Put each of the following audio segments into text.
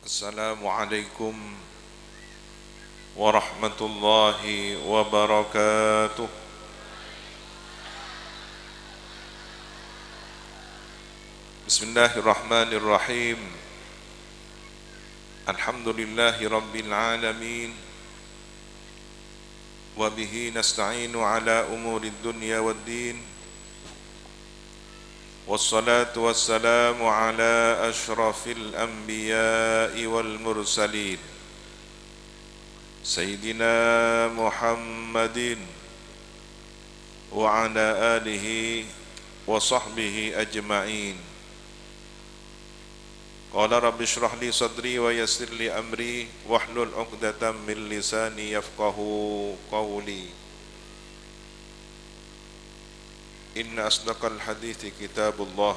Assalamualaikum warahmatullahi wabarakatuh. Bismillahirrahmanirrahim. Alhamdulillahi rabbil alamin. Wa bihi nasta'inu ala umurid dunya waddin. Wassalatu wassalamu ala ashrafil anbiya'i wal mursalin Sayyidina Muhammadin wa ala alihi wa sahbihi ajma'in. Qala rabbi shrah li sadri wa yassir li amri wahlul 'uqdatam min lisani yafqahu qawli. Inna asdaqal hadithi kitabullah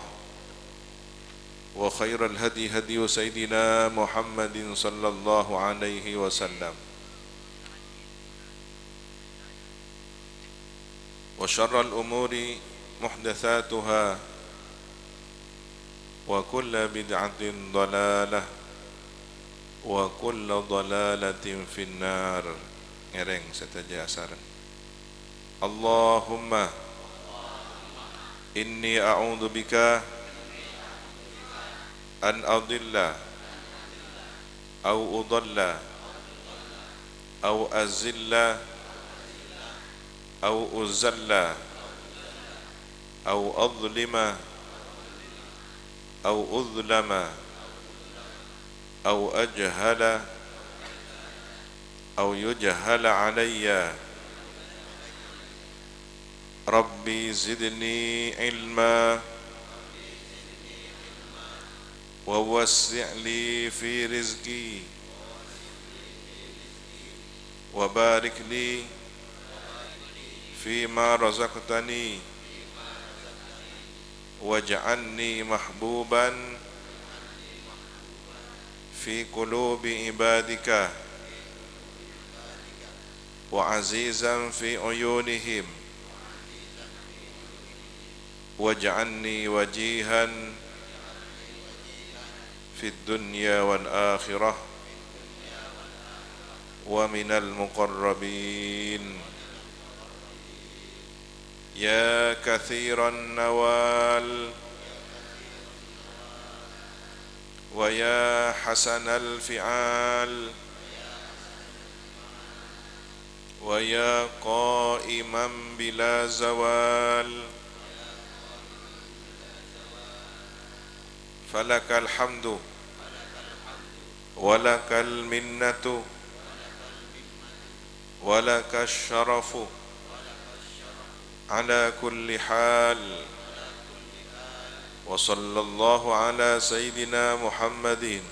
wa khairal hadi hadiyu sayyidina Muhammadin sallallahu alaihi wasallam wa syarral umuri muhdatsatuha wa kullu bid'atin dhalalah wa kullu dhalalatin finnar. Ngereng setaja asaran. Allahumma inni a'udzu bika an adilla au udalla au azilla au uzalla au adlima au udlama au ajhala au yujhala alayya. Rabbi zidni ilma wa wassi' fi rizqi wa barik li fima razaqtani waj'alni mahbuban fi qulubi ibadika wa azizan fi uyunihim waj'alni wajihan fid dunya wal akhirah wa minal muqarrabin. Ya kathiran nawal wa ya hasanal fi'al wa ya qa'iman bila zawal falakal hamdu walakal minnatu walakash syarafu ala kulli hal. Wa sallallahu ala sayyidina Muhammadin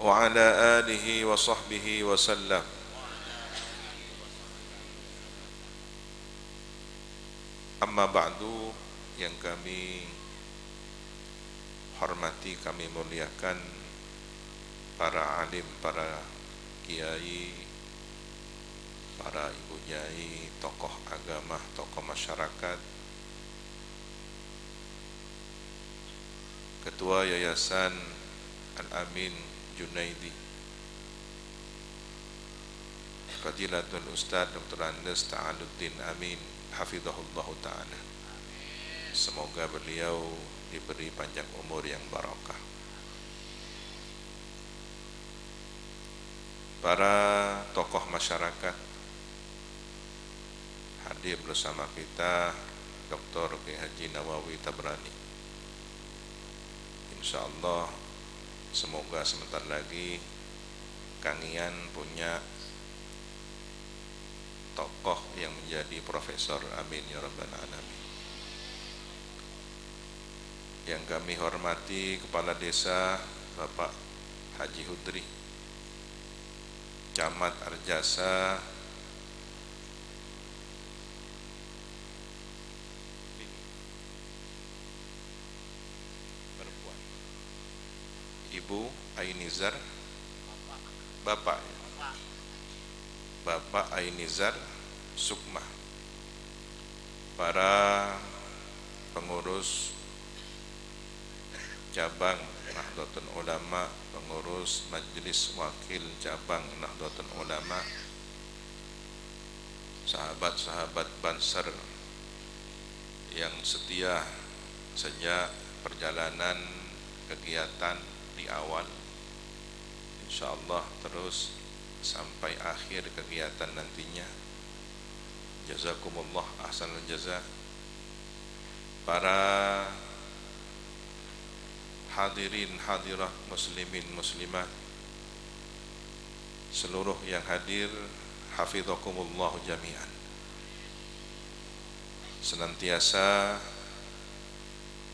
wa ala alihi wa sahbihi wa sallam. Amma ba'du, yang kami hormati, kami muliakan para alim, para kiai, para ibu nyai, tokoh agama, tokoh masyarakat, Ketua Yayasan Al-Amin Junaidi, Fadilatul Ustaz Dr. Andes Ta'aluddin Amin hafizahullahu ta'ala. Semoga beliau diberi panjang umur yang barakah. Para tokoh masyarakat hadir bersama kita, Dr. Haji Nawawi Tabrani. Insyaallah semoga sebentar lagi Kang Ian punya tokoh yang menjadi profesor. Amin ya rabbal alamin. Yang kami hormati Kepala Desa Bapak Haji Hudri, Camat Arjasa, Ibu Ainizar, Bapak Ainizar Sukma, para pengurus cabang Nahdlatul Ulama, pengurus Majelis Wakil cabang Nahdlatul Ulama, sahabat-sahabat Banser yang setia sejak perjalanan kegiatan di awal, insyaallah terus sampai akhir kegiatan nantinya. Jazakumullah ahsanul jaza. Para hadirin hadirah muslimin muslimat, seluruh yang hadir, hafizakumullah jami'an. Senantiasa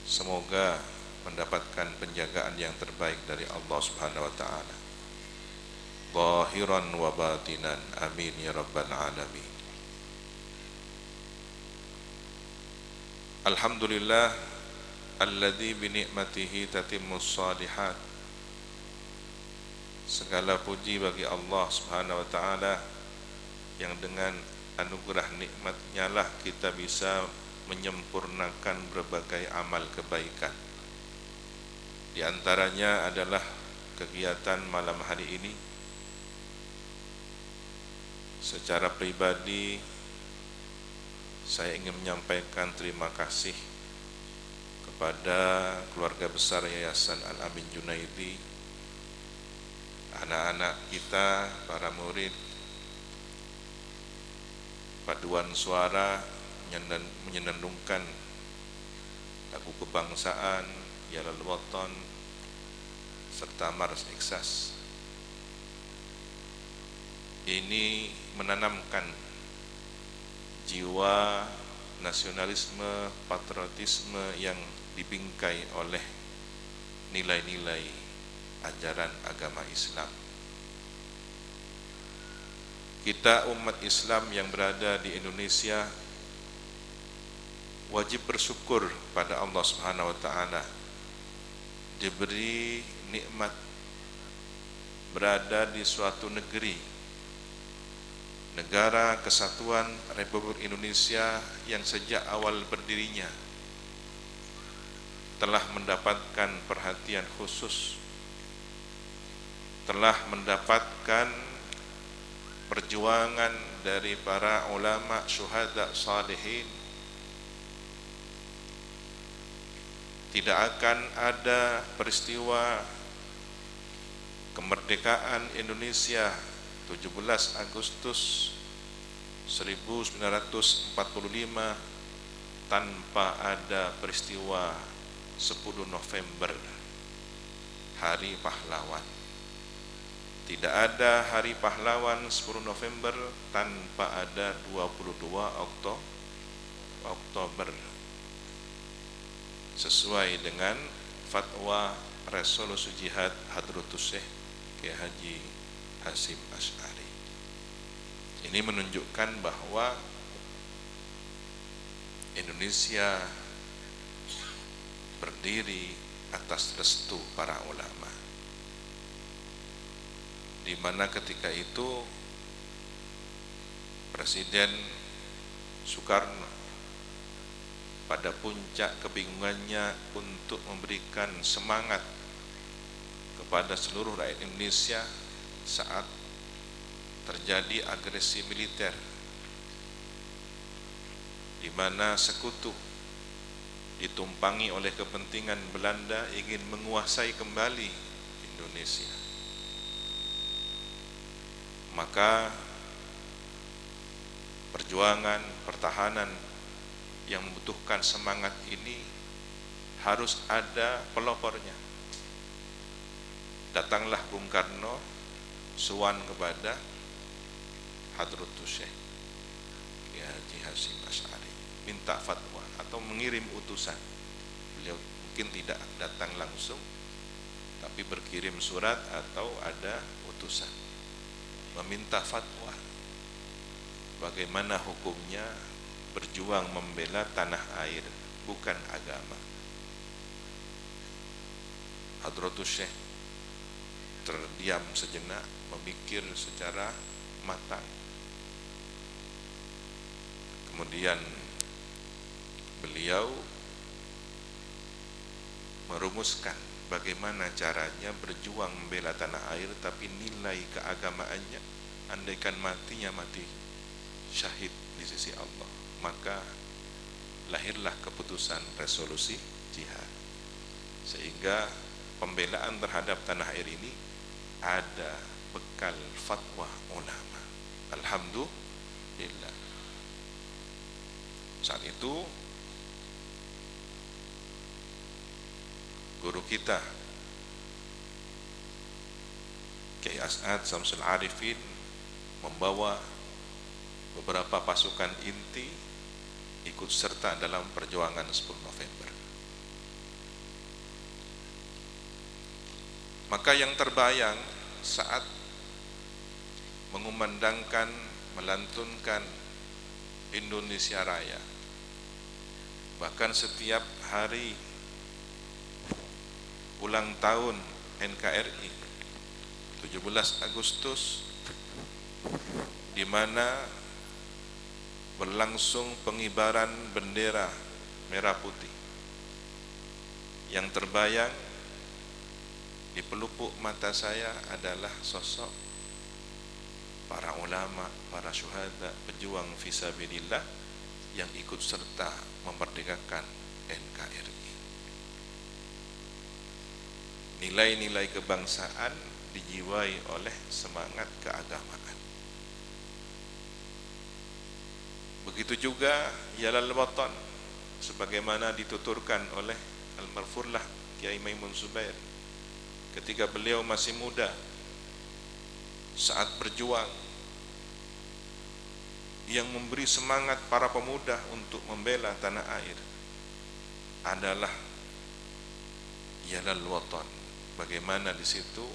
semoga mendapatkan penjagaan yang terbaik dari Allah Subhanahu wa taala, zahiran wa batinan, amin ya rabbal alamin. Alhamdulillah alladzi bi ni'matihi tatimmus shalihat. Segala puji bagi Allah Subhanahu wa taala yang dengan anugerah nikmat-Nya lah kita bisa menyempurnakan berbagai amal kebaikan. Di antaranya adalah kegiatan malam hari ini. Secara pribadi saya ingin menyampaikan terima kasih kepada keluarga besar Yayasan Al-Amin Junaidi, anak-anak kita, para murid, paduan suara menyenandungkan lagu kebangsaan, Yalal Watan, serta Mars Iksas. Ini menanamkan jiwa nasionalisme, patriotisme yang dibingkai oleh nilai-nilai ajaran agama Islam. Kita umat Islam yang berada di Indonesia wajib bersyukur pada Allah Subhanahu wa taala diberi nikmat berada di suatu negeri, Negara Kesatuan Republik Indonesia yang sejak awal berdirinya telah mendapatkan perhatian khusus, telah mendapatkan perjuangan dari para ulama, syuhada, salihin. Tidak akan ada peristiwa kemerdekaan Indonesia 17 Agustus 1945 tanpa ada peristiwa 10 November, Hari Pahlawan. Tidak ada Hari Pahlawan 10 November tanpa ada 22 Oktober, sesuai dengan fatwa resolusi jihad Hadratus Syekh Kiai Haji Hasyim Asy'ari. Ini menunjukkan bahwa Indonesia berdiri atas restu para ulama, di mana ketika itu Presiden Soekarno pada puncak kebingungannya untuk memberikan semangat kepada seluruh rakyat Indonesia saat terjadi agresi militer, di mana sekutu ditumpangi oleh kepentingan Belanda ingin menguasai kembali Indonesia. Maka perjuangan pertahanan yang membutuhkan semangat ini harus ada pelopornya. Datanglah Bung Karno sowan kepada Hadratus Syekh Kiai Haji Hasyim Asy'ari, minta fatwa atau mengirim utusan. Beliau mungkin tidak datang langsung, tapi berkirim surat atau ada utusan meminta fatwa bagaimana hukumnya berjuang membela tanah air, bukan agama. Hadratus Syekh terdiam sejenak, memikir secara matang. Kemudian beliau merumuskan bagaimana caranya berjuang membela tanah air, tapi nilai keagamaannya, andaikan matinya mati syahid di sisi Allah, maka lahirlah keputusan resolusi jihad. Sehingga pembelaan terhadap tanah air ini ada bekal fatwa ulama. Alhamdulillah. Saat itu guru kita Kiai As'ad Samsul Arifin membawa beberapa pasukan inti ikut serta dalam perjuangan 10 November. Maka yang terbayang saat mengumandangkan, melantunkan Indonesia Raya, bahkan setiap hari ulang tahun NKRI 17 Agustus, di mana berlangsung pengibaran bendera merah putih, yang terbayang di pelupuk mata saya adalah sosok para ulama, para syuhada, pejuang fisabilillah yang ikut serta memerdekakan NKRI. Nilai-nilai kebangsaan dijiwai oleh semangat keagamaan. Begitu juga Yalal Watan, sebagaimana dituturkan oleh Almarfurlah Kiai Maimun Zubair ketika beliau masih muda, saat berjuang, yang memberi semangat para pemuda untuk membela tanah air adalah Yalal Watan. Bagaimana di situ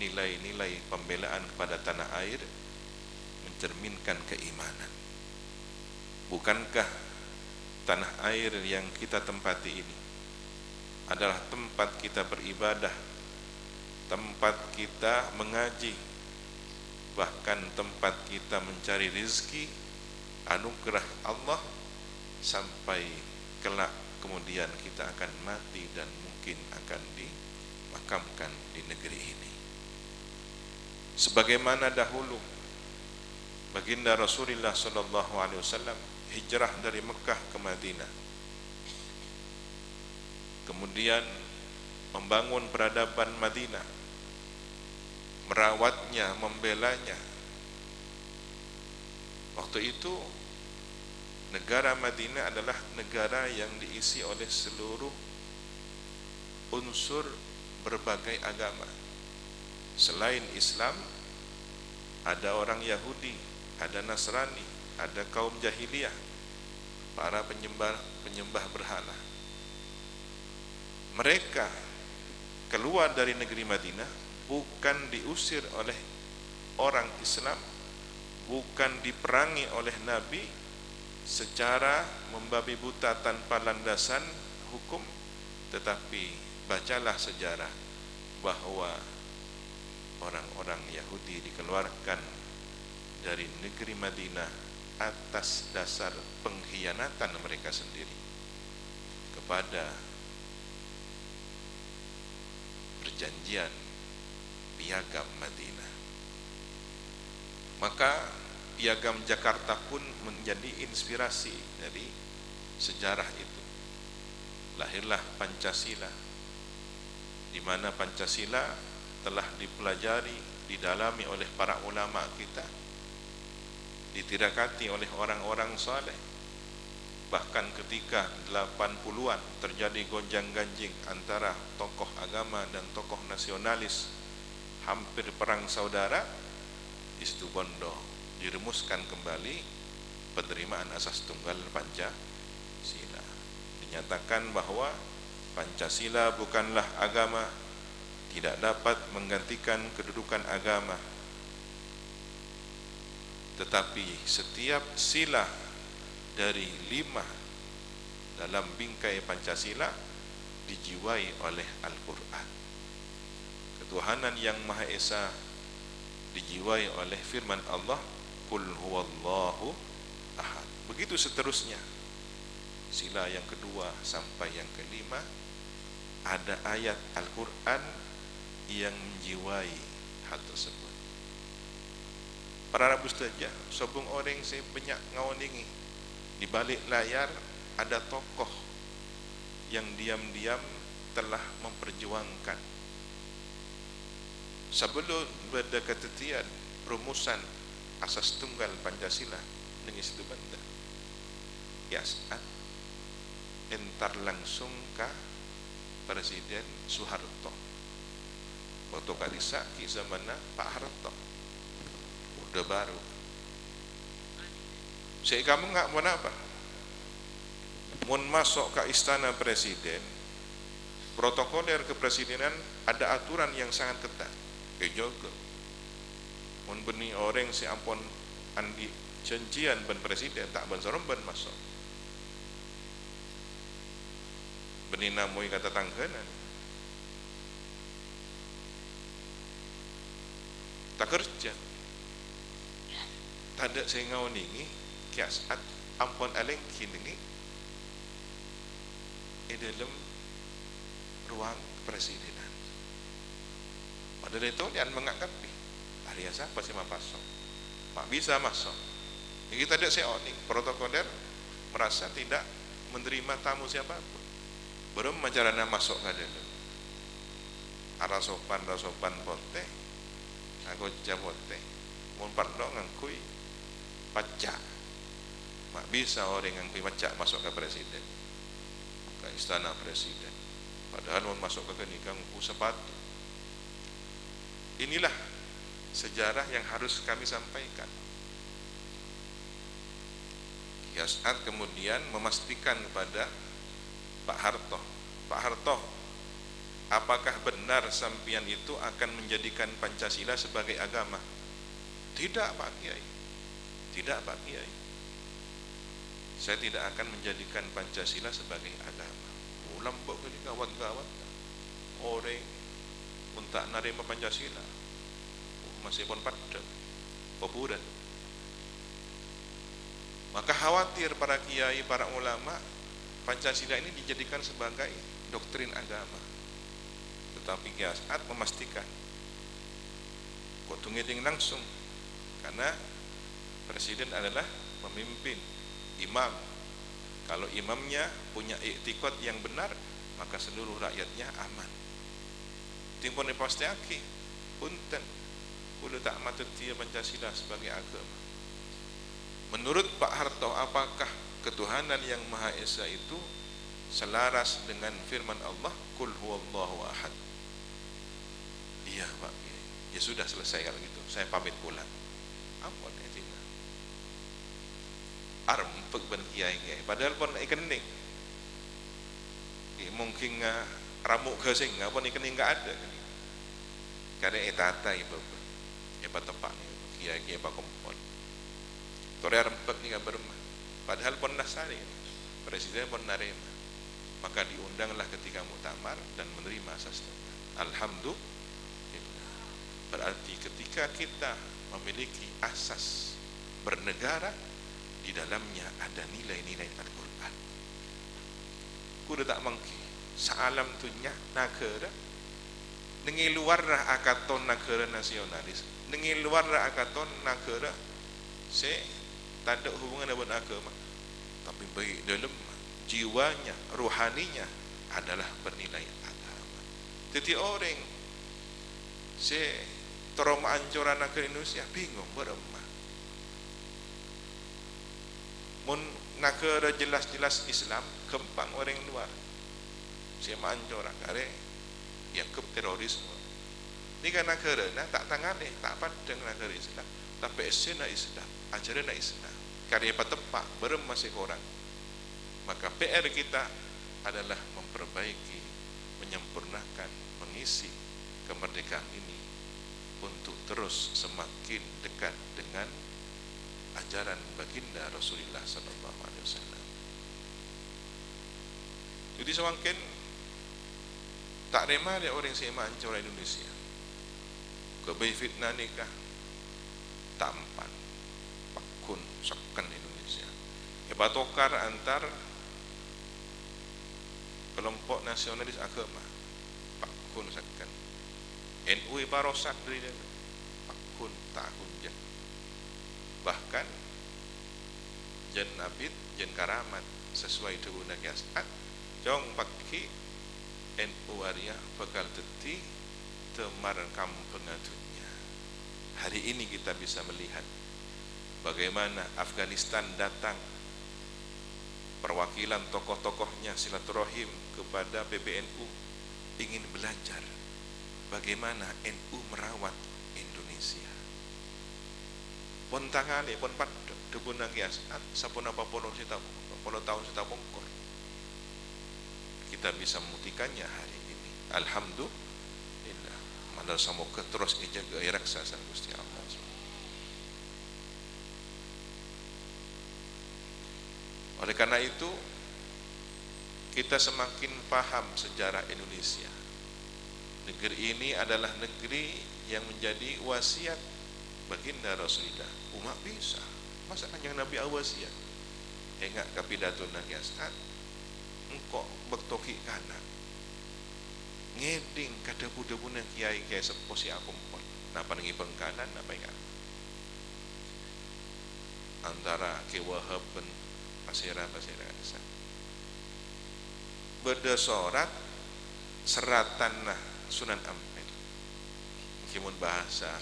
nilai-nilai pembelaan kepada tanah air mencerminkan keimanan. Bukankah tanah air yang kita tempati ini adalah tempat kita beribadah, tempat kita mengaji, bahkan tempat kita mencari rezeki, anugerah Allah, sampai kelak kemudian kita akan mati dan mungkin akan dimakamkan di negeri ini. Sebagaimana dahulu baginda Rasulullah SAW hijrah dari Mekah ke Madinah, kemudian membangun peradaban Madinah, merawatnya, membelanya. Waktu itu negara Madinah adalah negara yang diisi oleh seluruh unsur berbagai agama. Selain Islam, ada orang Yahudi, ada Nasrani, ada kaum jahiliyah, para penyembah berhala. Mereka keluar dari negeri Madinah bukan diusir oleh orang Islam, bukan diperangi oleh Nabi secara membabi buta tanpa landasan hukum, tetapi bacalah sejarah bahwa orang-orang Yahudi dikeluarkan dari negeri Madinah atas dasar pengkhianatan mereka sendiri kepada perjanjian piagam Madinah. Maka piagam Jakarta pun menjadi inspirasi dari sejarah itu. Lahirlah Pancasila, di mana Pancasila telah dipelajari, didalami oleh para ulama kita, ditirakati oleh orang-orang saleh. Bahkan ketika 80-an terjadi gonjang-ganjing antara tokoh agama dan tokoh nasionalis, hampir perang saudara, di situ Bondo dirumuskan kembali penerimaan asas tunggal Pancasila. Dinyatakan bahwa Pancasila bukanlah agama, tidak dapat menggantikan kedudukan agama, tetapi setiap sila dari 5 dalam bingkai Pancasila dijiwai oleh Al-Quran. Ketuhanan yang Maha Esa dijiwai oleh firman Allah, Qul huwallahu ahad. Begitu seterusnya, sila yang kedua sampai yang kelima ada ayat Al-Quran yang menjiwai hal tersebut. Para Rabu saja, sobung orang si banyak ngawaningi. Di balik layar ada tokoh yang diam-diam telah memperjuangkan sebelum berdekatitian rumusan asas tunggal Pancasila dengan situ benda. Ya saat entar langsung ke Presiden Soeharto. Waktu kalisa kisah mana Pak Harto. Udah baru. Saya kamu nggak mau apa? Mau masuk ke istana presiden, protokoler kepresidenan ada aturan yang sangat ketat. Kejogo. Mau beni orang si ampun andi janjian ben presiden tak ben sorong ben masuk. Beni namui kata tangganan. Tak kerja. Tak ada saya ngawaningi kiasat ampun aleng kini dalam ruang presidenan. Padahal itu dia menganggap hari siapa sih masuk? Mak bisa masuk. Ini kita tidak seonik protokoler merasa tidak menerima tamu siapapun. Belum macarana masuk ke dalam. Arah sopan pote, aku jabote, mun pardo ngangkui pacak. Mak bisa orang ngangkui pacak masuk ke presiden. Ke istana presiden. Padahal mau masuk ke nikah sepatu. Inilah sejarah yang harus kami sampaikan. Kiasat kemudian memastikan kepada Pak Harto, Pak Harto, apakah benar sampian itu akan menjadikan Pancasila sebagai agama? Tidak Pak Kiai, tidak Pak Kiai. Saya tidak akan menjadikan Pancasila sebagai agama. Lambok ini kawan-kawan orang untuk nerima Pancasila masih pun pada populer. Maka khawatir para kiai, para ulama, Pancasila ini dijadikan sebagai doktrin agama. Tetapi kiasat memastikan kok tunggu langsung, karena presiden adalah pemimpin, imam. Kalau imamnya punya iktikad yang benar, maka seluruh rakyatnya aman. Timpun pasti aki punten kudu tak matut dia Pancasila sebagai agama. Menurut Pak Harto, apakah ketuhanan yang Maha Esa itu selaras dengan firman Allah, Qul huwallahu ahad? Iya Pak, ya sudah selesai kalau gitu, saya pamit pulang. Apa nih Cina? Arempek ben kiai, padahal pun ikening. Mungkin ramuk gesing, apa ikening enggak ada. Karena etata ibu, apa tepak kiai apa kompon. Tore arempek nih bermah. Padahal pun nasari, presiden pun narema. Maka diundanglah ketika muktamar dan menerima asas tunggal. Alhamdulillah. Berarti ketika kita memiliki asas bernegara, di dalamnya ada nilai-nilai Al-Quran. Kuda tak mangki saalam tunya negara nengi luar akaton negara nasionalis, nengi luar akaton negara tak ada hubungan dengan agama, tapi baik dalam jiwanya, rohaninya adalah bernilai agama. Jadi orang trauma ancuran negara Indonesia bingung beremah. Mun negara jelas-jelas Islam, kempang orang luar. Siapa ancuran kare yang ke terorisme. Ini kan negara tak tangani, tak padang negara Islam, tapi esena Islam, ajaran Islam. Karya tepak berem masih kurang. Maka PR kita adalah memperbaiki, menyempurnakan, mengisi kemerdekaan ini untuk terus semakin dekat dengan ajaran baginda Rasulullah sallallahu alaihi wasallam. Jadi semakin tak rema dia orang sema ancur Indonesia. Kebai fitnah nikah tampan pakun sekan Indonesia. Batokar antar kelompok nasionalis agama. pakun sakkan NU barosak dari dia pakun tahun je bahkan jen abid jen karamat sesuai tubuh nagiasat jong pakki NU Arya bakal teti temar kampengatunya. Hari ini kita bisa melihat bagaimana Afghanistan datang perwakilan tokoh-tokohnya silaturahim kepada PBNU ingin belajar bagaimana NU merawat Indonesia. Pon tangane pon padha debun nagiasat sapun apa polo tahun kita bongkor. Kita bisa membuktikannya hari ini. Alhamdulillah. Madal semoga terus ijaga raksa sang Gusti Allah. Oleh karena itu kita semakin paham sejarah Indonesia. Negeri ini adalah negeri yang menjadi wasiat baginda Rasulullah. Umat bisa masa kanjeng Nabi wasiat. Ingat ke pidato nagiasat engkau bektoki kana ngeding kada budak-budak kiai seposi aku pun napa nengi pengkanan napa ingat antara kewahab pasira beda sorat seratan nah Sunan Ampel meskipun bahasa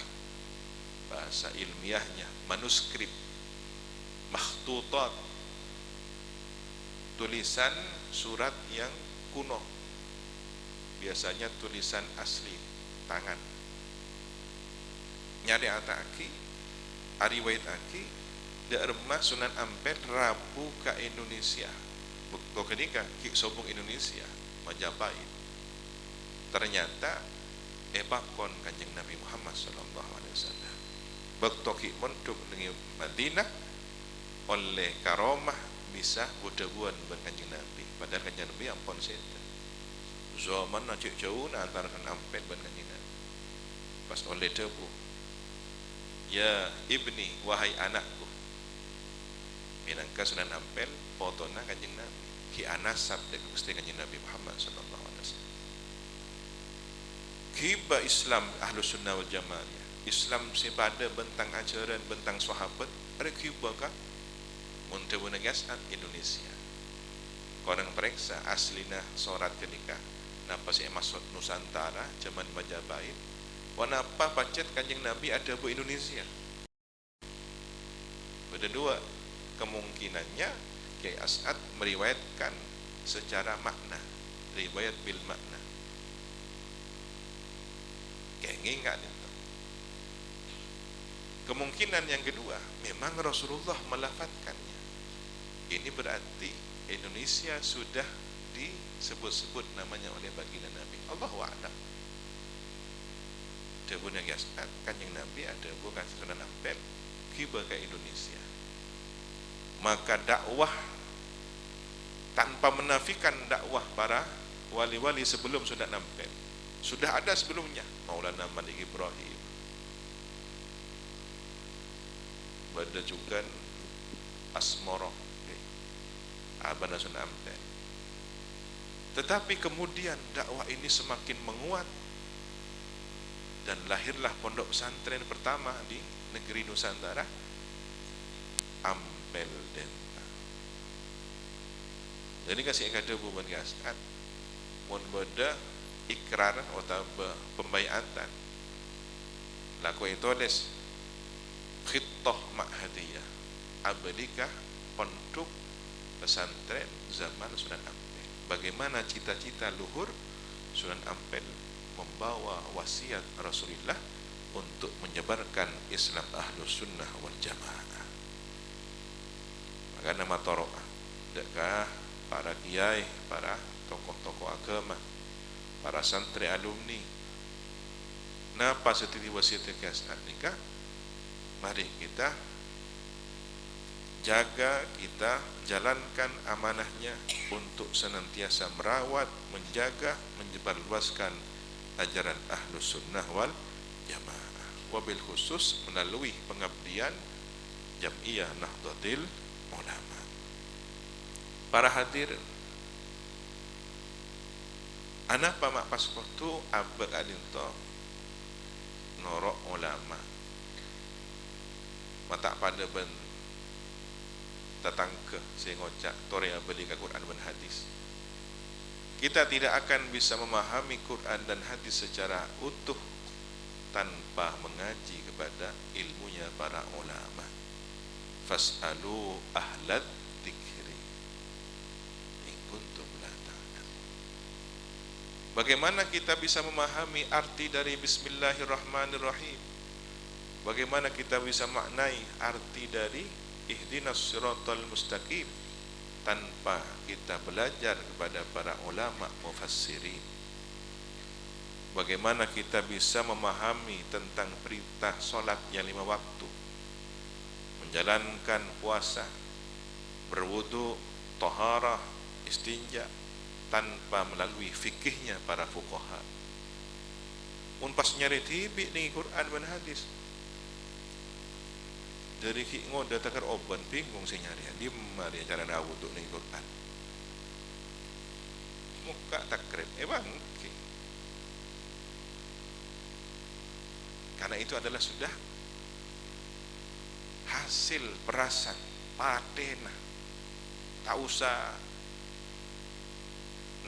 ilmiahnya manuskrip makhtutat tulisan surat yang kuno biasanya tulisan asli tangan nyari ataki ariwait aki daermah Sunan Ampel Rabu ke Indonesia bukto kenika ki sobong Indonesia Majapahit ternyata epakon kanjeng Nabi Muhammad sallallahu alaihi wasallam bukto ki mondok dengan Madinah oleh karomah bisa budabuan berkanjeng Nabi padahal kanjeng Nabi ampun setan zaman acik jauh antara Sunan Ampel dan kanjeng Nabi pas oleh debu ya ibni wahai anakku minangka Sunan Ampel fotona kanjeng Nabi ki anasab dek Gusti kanjeng Nabi Muhammad sallallahu alaihi wasallam kiba Islam Ahlus Sunnah wal Jamaah Islam sepada bentang ajaran bentang sahabat ada kiba kah Montebu Nagasat Indonesia. Korang periksa aslina sorat kenika. Napa sih masuk Nusantara zaman Majapahit? Wanapa pacet kanjeng Nabi ada bu Indonesia? Beda dua kemungkinannya Kiai As'ad meriwayatkan secara makna, riwayat bil makna. Kayak nggak itu. Kemungkinan yang kedua, memang Rasulullah melafatkannya. Ini berarti Indonesia sudah disebut-sebut namanya oleh baginda Nabi. Allahu a'lam. Debu nagiasat kanjeng Nabi ada bukan Sunan Ampel kiba ke Indonesia. Maka dakwah tanpa menafikan dakwah para wali-wali sebelum Sunan Ampel sudah ada sebelumnya. Maulana Malik Ibrahim Bada juga Asmoro Abana Sunan Ampel. Tetapi kemudian dakwah ini semakin menguat dan lahirlah pondok pesantren pertama di negeri Nusantara, Ampel Denta. Jadi kasih kata buban gasat mun beda ikrar atau pembayatan laku itu des khittah ma'hadiyah abadikah pondok pesantren zaman Sunan Ampel. Bagaimana cita-cita luhur Sunan Ampel membawa wasiat Rasulullah untuk menyebarkan Islam Ahlus Sunnah wal Jamaah. Maka nama toro'ah dekah para kiai, para tokoh-tokoh agama, para santri alumni. Napa seperti wasiat saat nikah? Mari kita jaga, kita jalankan amanahnya untuk senantiasa merawat, menjaga, menyebarluaskan ajaran Ahlus Sunnah wal Jamaah, wabil khusus melalui pengabdian Jam'iyah Nahdlatul Ulama. Para hadirin, Anak pamak paspor tu abek adin to norok ulama mata pada ben tatangke saya ngocak tore beli ke Quran dan hadis. Kita tidak akan bisa memahami Quran dan hadis secara utuh tanpa mengaji kepada ilmunya para ulama. Fas'alu ahlad dzikri in kuntum la ta'lamun. Bagaimana kita bisa memahami arti dari Bismillahirrahmanirrahim? Bagaimana kita bisa maknai arti dari ihdinas siratal mustaqim tanpa kita belajar kepada para ulama mufassirin? Bagaimana kita bisa memahami tentang perintah solat yang 5 waktu, menjalankan puasa, berwudu, taharah, istinja tanpa melalui fikihnya para fuqaha? Mun pas nyari tibi ning Quran dan hadis dari hikmo datakar oban bingung sih nyari di mari cara wudu ning Quran muka takrib bang okay. Karena itu adalah sudah hasil perasan patena tak usah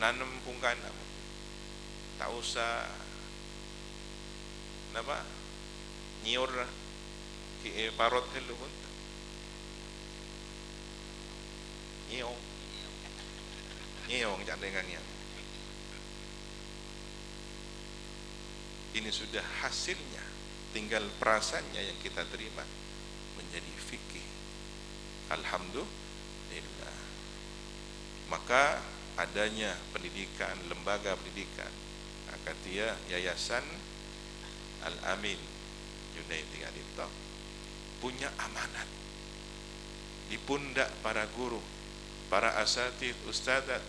nanam pungkana tak usah napa nyiur ki parot helu pun nyiong jandengannya. Ini sudah hasilnya, tinggal perasaannya yang kita terima menjadi fikih. Alhamdulillah. Maka adanya pendidikan, lembaga pendidikan Akatia Yayasan Al-Amin Junaid Adito punya amanat di pundak para guru, para asatidz, ustadzat,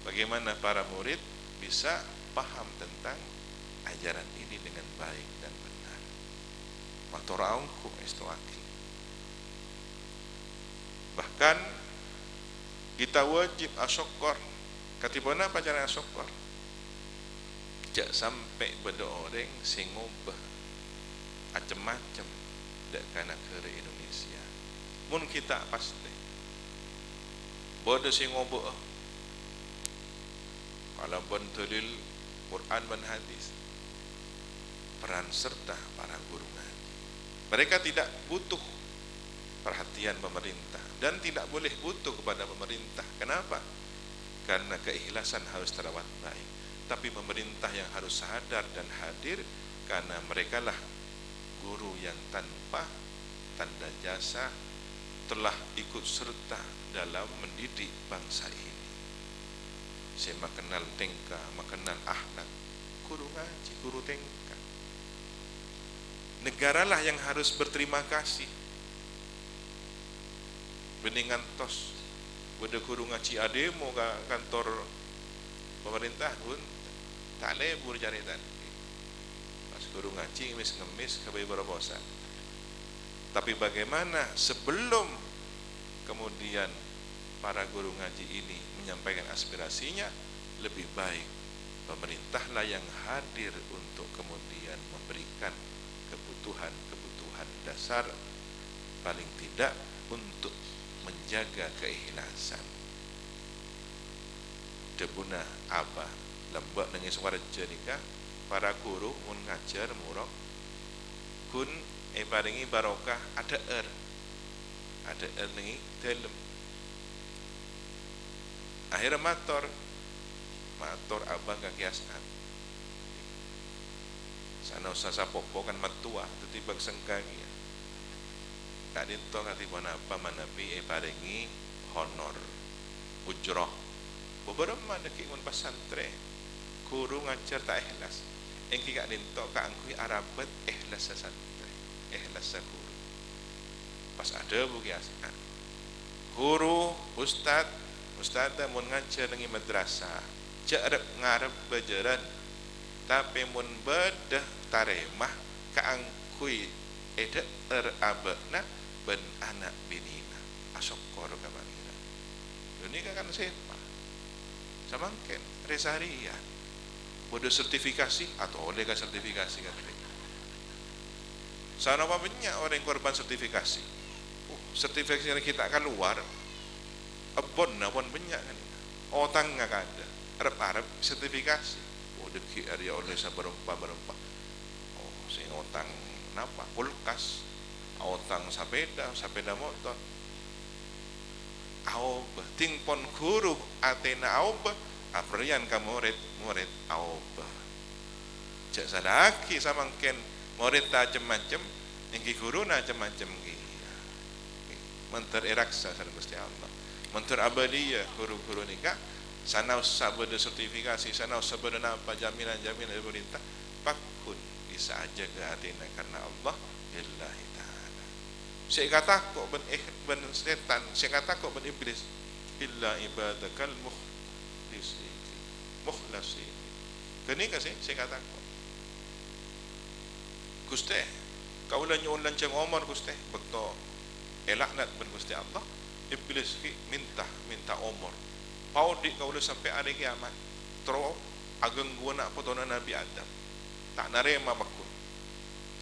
bagaimana para murid bisa paham tentang ajaran ini dengan baik dan benar. Matoraungku istuaki. Bahkan kita wajib asyokor. Katibana pacaran asyokor. Jak sampai beda orang sing ngubah macam-macam dak kana ke Indonesia. Mun kita pasti bodoh sing ngubah. Kalau bentulil Quran dan hadis, peran serta para guru ngaji. Mereka tidak butuh perhatian pemerintah dan tidak boleh butuh kepada pemerintah. Kenapa? Karena keikhlasan harus terawat baik. Tapi pemerintah yang harus sadar dan hadir, karena merekalah guru yang tanpa tanda jasa telah ikut serta dalam mendidik bangsa ini. Saya mengenal tingkah, mengenal akhlak guru ngaji, guru tingkah. Negaralah yang harus berterima kasih. Beningan tos beda guru ngaji ademo ke kantor pemerintah pun tak lebur jaritan. Pas guru ngaji ngemis ke beberapa. Tapi bagaimana sebelum kemudian para guru ngaji ini menyampaikan aspirasinya, lebih baik pemerintahlah yang hadir untuk kemudian memberikan kebutuhan dasar, paling tidak untuk menjaga keikhlasan. Debuna apa lembak dengan suara jenika para guru mun ngajar murok kun paringi barokah ada nengi dalam akhirnya mator abang kakiasan sana usah sapopo kan matua tutibag sengkangi kak dinto katibon apa manapi paringi honor ujroh beberapa mana kimun pasantre guru ngajar tak ikhlas engki kak dinto kak angkui arabet ikhlas santre ikhlas guru pas ada bukiasan guru ustadz mun ngajar nengi madrasah jarep ngarep bajaran tapi mun bedah taremah kaangkui eda abekna ben anak binina asokor kamangira ini kan sepa samangken resaria Bodoh sertifikasi atau oleh kan sertifikasi kan. Sana apa banyak orang yang korban sertifikasi. Sertifikasi yang kita keluar, abon banyak kan. Otang nggak ada. Arab sertifikasi. Oh deki area oleh berempat. Oh sing otang napa? Kulkas. Otang sepeda motor. Aob tingpon guru Athena aob aprian ka murid aob cek sadaki samangken murid ta macem-macem ingki guru na macem-macem ki mentor iraksa sana Gusti Allah mentor abadiya guru-guru nika sana usah beda sertifikasi sana usah beda apa jaminan dari pemerintah pakun bisa aja ke Athena karena Allah lillahi ta'ala. Saya kata kok ben setan, saya kata kok ben iblis illa ibadakal mukhlasin. Kini kasih saya kata kok Gusti kaulah nyuon lancang omor Gusti bekto elaknat ben Gusti Allah iblis ki minta omor pau di kaulah sampai hari kiamat tro ageng guna potona Nabi Adam tak narema bakun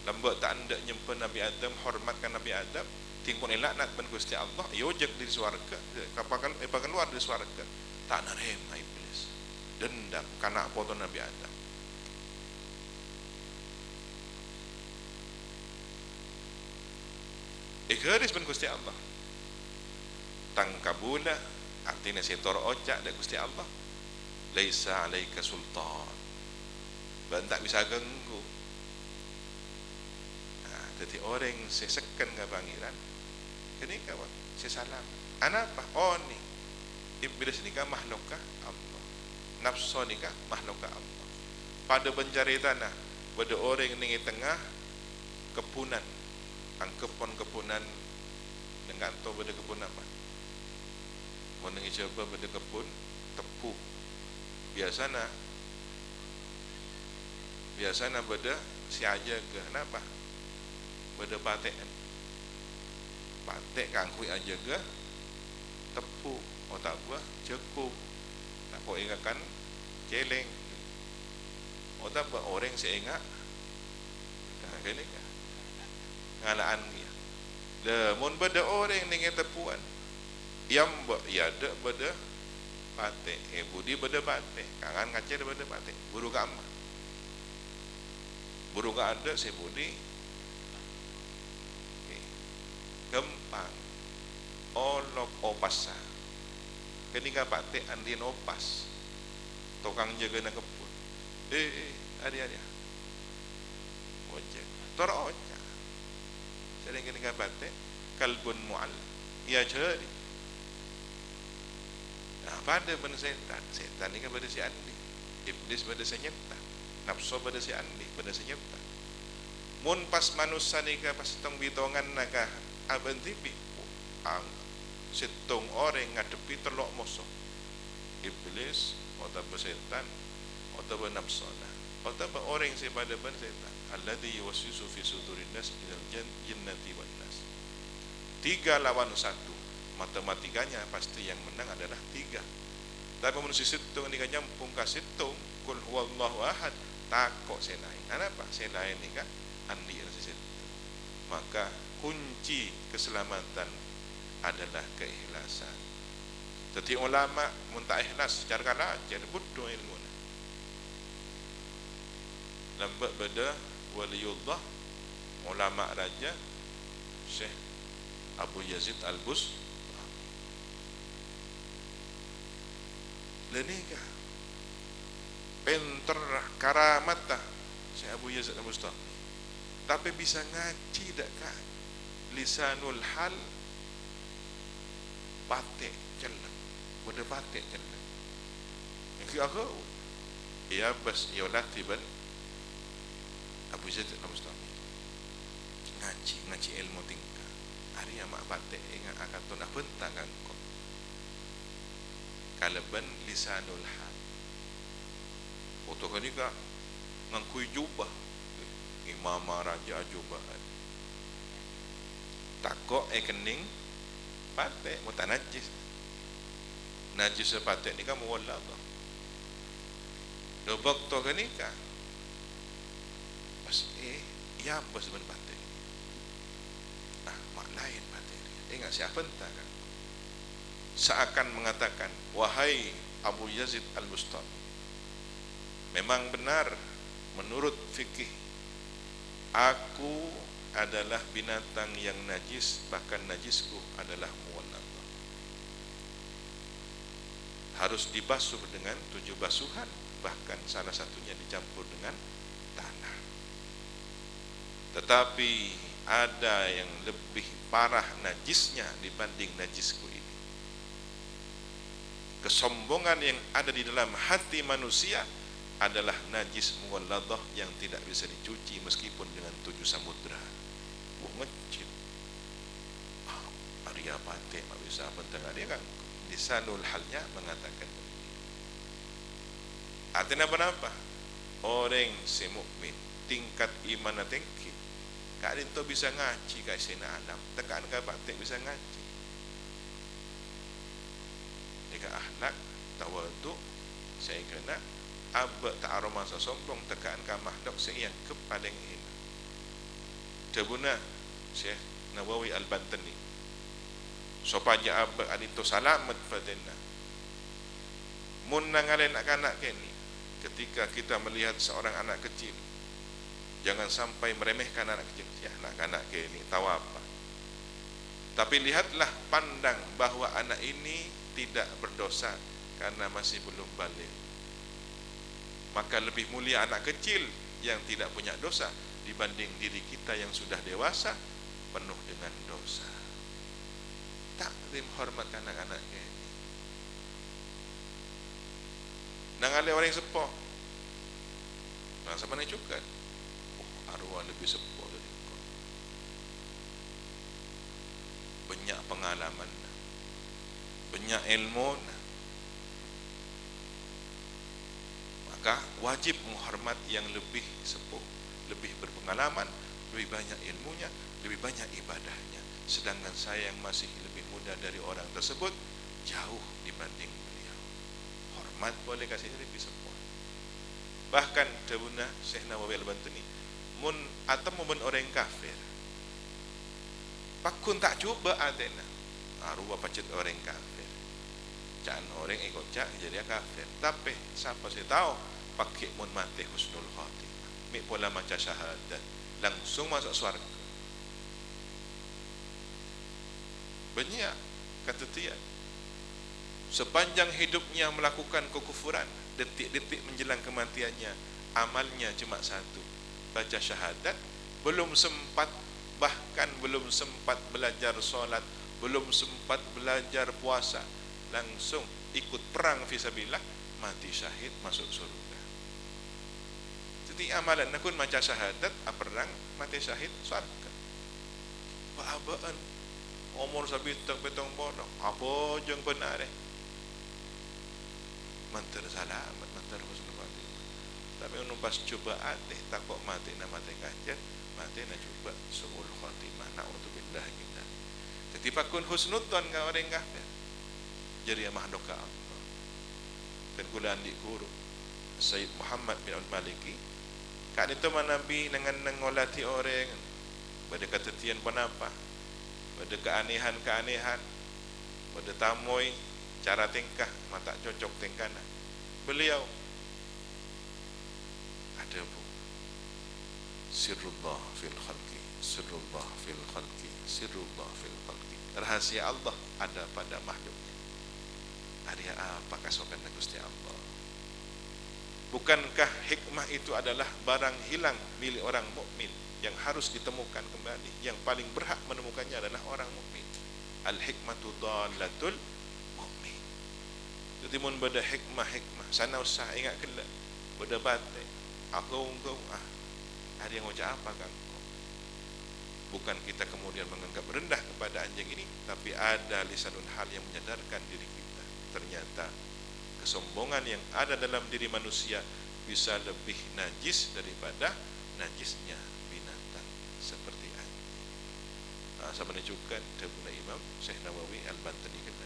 lambak tak anda nyempen Nabi Adam hormatkan Nabi Adam tingkun elaknat ben Gusti Allah yojek di swarga kapakan keluar di swarga tak narema iblis dendam karena potong Nabi Adam. Ikhris ben Gusti Allah tangkabula artinya setor ocak dari Gusti Allah laisa alaika sultan ben tak bisa ganggu. Nah, jadi orang sesekan ke pangeran ini kawan sesalam anapa oh ni iblis ni kan makhlukah Allah nafsu ni kan makhlukah Allah pada pencari tanah pada orang ni tengah kepunan kepunan dengan tu pada kebun apa menengi coba pada kebun tepu biasana pada si aja ke kenapa pada patek kangkui aja ke tepu otak gua cukup tak kau ingatkan celeng otak gua orang seingat gini kan ngalaan dia lemun beda orang dengan tepuan yang ya ada beda patek budi beda patek kangen ngacir beda patek buru kamar buru gak ada si budi gempang olok opasa ketika patek andin opas tukang jaga na kebun ada ojek toroja sering ketika patek kalbun mu'al ya jadi nah pada ben setan ini kan pada si andi iblis pada si nyata nafsu pada si andi pada si nyata mun pas manusia nika pas tong bitongan naga aben tipi ang situng orang ngadepi telok musuh iblis atau setan atau nafsu atau orang si pada ben setan alladhi yuwaswisu fi sudurin nas minal jinnati wan nas 3 lawan 1 matematikanya pasti yang menang adalah 3 tapi manusia situng ini kan nyampung ke situng kul huwallahu ahad takok selain apa selain ini kan andi situ maka kunci keselamatan adalah keikhlasan. Jadi ulama mun tak ikhlas secara kala jadi bodoh ilmu lambat beda waliullah ulama raja Syekh Abu Yazid Al-Bus lenika pinter karamat dah Syekh Abu Yazid Al-Bustami tapi bisa ngaji dak kah lisanul hal patek jalan benda patek jalan yang aku ya bas yolah tiban Abu Yazid Al-Bustami ngaji ilmu tingkah hari yang mak patek ingat akatun abentang kangkot kalaban lisanul hal foto ni ka ngangkui jubah imam raja jubah takok kening patek muta najis patek ni kan muwalla dobok to kenika pas ya bos ben batin mak lain batin ingat siapa entah kan seakan mengatakan wahai Abu Yazid Al-Bustami, memang benar menurut fikih aku adalah binatang yang najis, bahkan najisku adalah muwalladah, harus dibasuh dengan 7 basuhan, bahkan salah satunya dicampur dengan tanah. Tetapi ada yang lebih parah najisnya dibanding najisku ini. Kesombongan yang ada di dalam hati manusia adalah najis muwalladah yang tidak bisa dicuci meskipun dengan 7 samudra. Ngecil Arya Pate tak bisa pentang dia kan lisanul halnya mengatakan artinya apa? Orang si mukmin tingkat iman tinggi kak itu bisa ngaji kak sina Adam tekan kak Pate bisa ngaji jika akhlak tawaduk saya kena abak tak aroma sombong tekan kak makhluk yang kepaling ini Jabuna Syekh Nawawi Al-Bantani supaya abak adito salamat padena mun nangalen anak-anak kini ketika kita melihat seorang anak kecil jangan sampai meremehkan anak kecil ya anak-anak kini tahu apa tapi lihatlah pandang bahwa anak ini tidak berdosa karena masih belum balik, maka lebih mulia anak kecil yang tidak punya dosa dibanding diri kita yang sudah dewasa penuh dengan dosa. Takrim hormat anak-anak ini. Nangale orang sepuh. Nah, sama ni juga. Arwah lebih sepuh dari kau. Banyak pengalaman, banyak ilmu. Maka wajib menghormat yang lebih sepuh, lebih berpengalaman, lebih banyak ilmunya, lebih banyak ibadahnya. Sedangkan saya yang masih lebih muda dari orang tersebut jauh dibanding beliau. Hormat boleh kasihnya lebih sepuh. Bahkan Jabuna Syekh Nawawi Al-Bantani mun atau mun orang kafir pakun tak coba adena arwah pacet orang kafir jangan orang ikut cak jadi kafir tapi siapa sih tahu pakai mun mati husnul khatimah mi pola maca syahadat langsung masuk surga banyak kata dia sepanjang hidupnya melakukan kekufuran detik-detik menjelang kematiannya amalnya cuma satu baca syahadat belum sempat bahkan belum sempat belajar solat belum sempat belajar puasa langsung ikut perang fisabilillah mati syahid masuk surga. Jadi amalan nakun maca syahadat perang mati syahid surga. Paabaan umur sabitang betong bono apa jeng benar mantar salamat mantar husnul khatimah tapi unu pas coba ate takut mati na mati kajet mati na coba suul khatimah na'udzubillah kita jadi pakun husnudzon ka orang kafir jadi makhluk ka Allah kan kula andi guru Sayyid Muhammad bin Al-Maliki kan itu manabi dengan nengolati orang pada ketetian penapa pada keanehan pada tamoy cara tingkah mata cocok tingkana beliau ada bu sirrullah fil khalqi sirrullah fil khalqi sirrullah fil khalqi rahasia Allah ada pada makhluknya ada apa kasokan Gusti Allah bukankah hikmah itu adalah barang hilang milik orang mukmin yang harus ditemukan kembali yang paling berhak menemukannya adalah orang mukmin al hikmatu dhalatul mukmin jadi mun beda hikmah sana usah ingat kelak beda batik aku ada yang ucap apa kan bukan kita kemudian menganggap rendah kepada anjing ini tapi ada lisanul hal yang menyadarkan diri kita ternyata kesombongan yang ada dalam diri manusia bisa lebih najis daripada najisnya binatang seperti anjing. Sama menunjukkan Jabuna Imam Syekh Nawawi Al-Bantani kata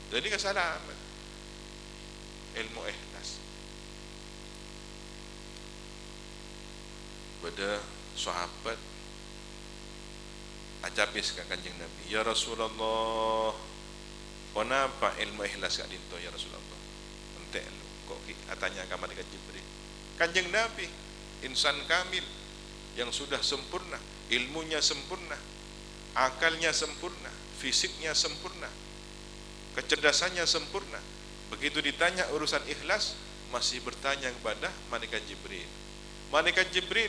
jadi kesalahan ilmu ikhlas pada sahabat ajabis ke Kanjeng Nabi, ya Rasulullah, kenapa ilmu ikhlas gak dinto ya Rasulullah? Entek lu kok katanya ke malaikat Jibril. Kanjeng Nabi insan kamil yang sudah sempurna, ilmunya sempurna, akalnya sempurna, fisiknya sempurna, kecerdasannya sempurna. Begitu ditanya urusan ikhlas, masih bertanya kepada malaikat Jibril. Malaikat Jibril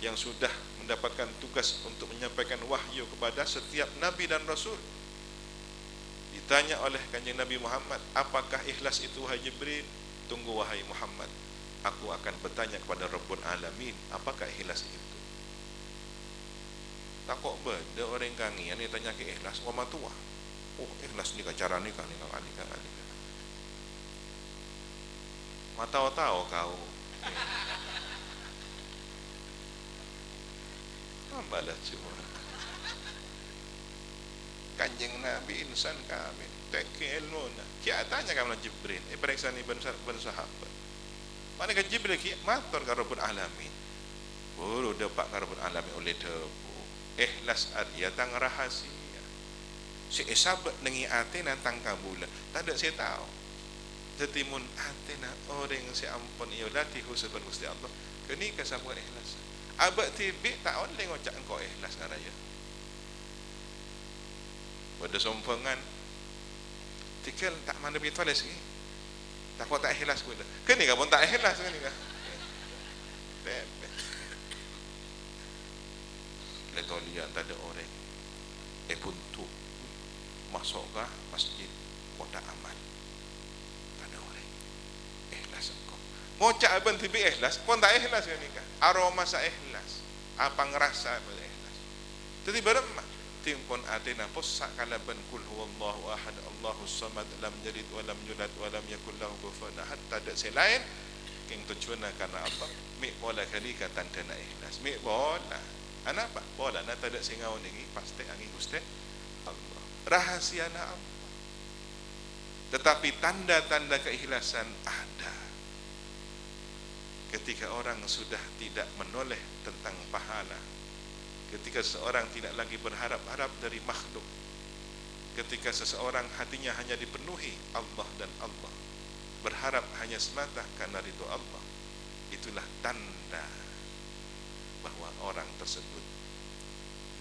yang sudah mendapatkan tugas untuk menyampaikan wahyu kepada setiap nabi dan rasul, ditanya oleh Kanjeng Nabi Muhammad, apakah ikhlas itu wahai Jibril? Tunggu wahai Muhammad, aku akan bertanya kepada Rabbul Alamin, apakah ikhlas itu? Tak kok beda orang kangen ni tanya ke ikhlas wama tua. Oh, ikhlas ni cara ni kan. Tahu kau. Ambalah cuma. Kanjeng Nabi insan kami, tekil ilmu. Kia tanya kamu Jibril, periksa ni ben sahabat. Mana kan Jibril kia matur ka Rabbul Alamin. Buru dapat ka Rabbul Alamin oleh debu. Ikhlas arya tang rahasia. Si isabat nengi ate nantang kabulan. Tak ada saya tahu. Tetimun ate na orang si ampun ia latih khusus Gusti Allah. Kini kasabun ikhlas. Abak tibik tak oleh ngocak engkau ikhlas ngaraya. Pada sompongan tikal tak mana begitu tulis ni. Tak kau tak ikhlas pun. Kini kau pun tak ikhlas kini kah? Letolian tak ada orang. Buntu masuk kah masjid kota aman. Tak ada orang. Ikhlas engkau. Ngocak abang tibik ikhlas, pun tak ikhlas kini kah? Aroma sa ikhlas. Apa ngerasa pada ikhlas? Jadi beremah. Timpun atina pusak kalaban kul huwallahu ahad Allahus samad lam yalid wa lam yulad wa lam yakul lahu kufuwan ahad. Tak ada selain king tujuan karena apa? Mi bola kali katan dana ikhlas. Mi bola. Apa? Bola na tak ada singau ningi pasti angin Gusti Allah. Rahasia na Allah. Tetapi tanda-tanda keikhlasan ada. Ketika orang sudah tidak menoleh tentang pahala, ketika seseorang tidak lagi berharap-harap dari makhluk, ketika seseorang hatinya hanya dipenuhi Allah dan Allah, berharap hanya semata karena ridho Allah, itulah tanda bahwa orang tersebut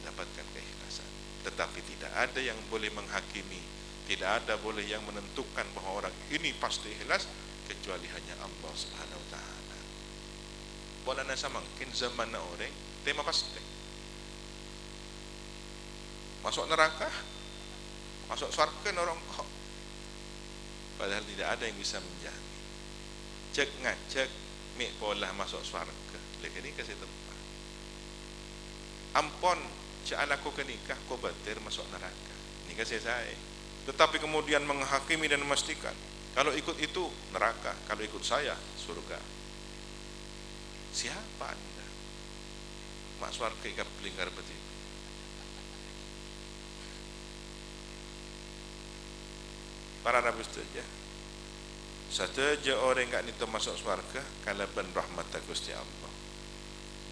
mendapatkan keikhlasan. Tetapi tidak ada yang boleh menghakimi, tidak ada boleh yang menentukan bahwa orang ini pasti ikhlas kecuali hanya Allah Subhanahu wa taala. Bola na samang kin zaman na orang tema pasti masuk neraka, masuk surga orang kok. Padahal tidak ada yang bisa menjamin. Cek ngacek mik pola masuk surga. Lagi ni kasih tempat. Ampon cak anakku ke nikah kau batir masuk neraka. Ni kasih saya. Tetapi kemudian menghakimi dan memastikan kalau ikut itu neraka, kalau ikut saya surga. Siapa anda? Mak surga ikap lingkar betul. Para nabi saja orang enggak nito masuk surga kalau ben rahmat Gusti Allah.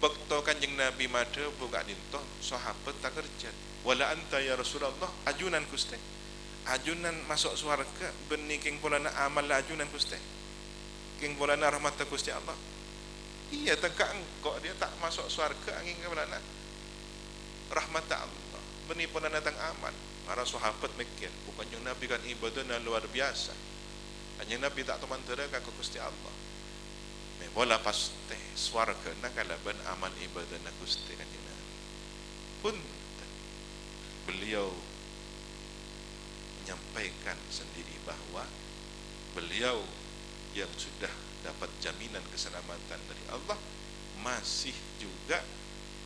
Bekto Kanjeng Nabi made buka nito sahabat tak kerja. Wala anta ya Rasulullah ajunan Gusti. Ajunan masuk surga ben king polana amal ajunan Gusti. King polana rahmat Gusti Allah. Iya tegak engkau dia tak masuk surga angin ke mana? Rahmat Allah. Beni polana tang amal. Para sahabat mikir, bukannya Nabi kan ibadahnya luar biasa. Hanya Nabi tak teman teraka ke Gusti Allah. Me bola pasti swarga na kalaban amal ibadahnya Gusti Kanjeng Nabi. Pun beliau menyampaikan sendiri bahwa beliau yang sudah dapat jaminan keselamatan dari Allah masih juga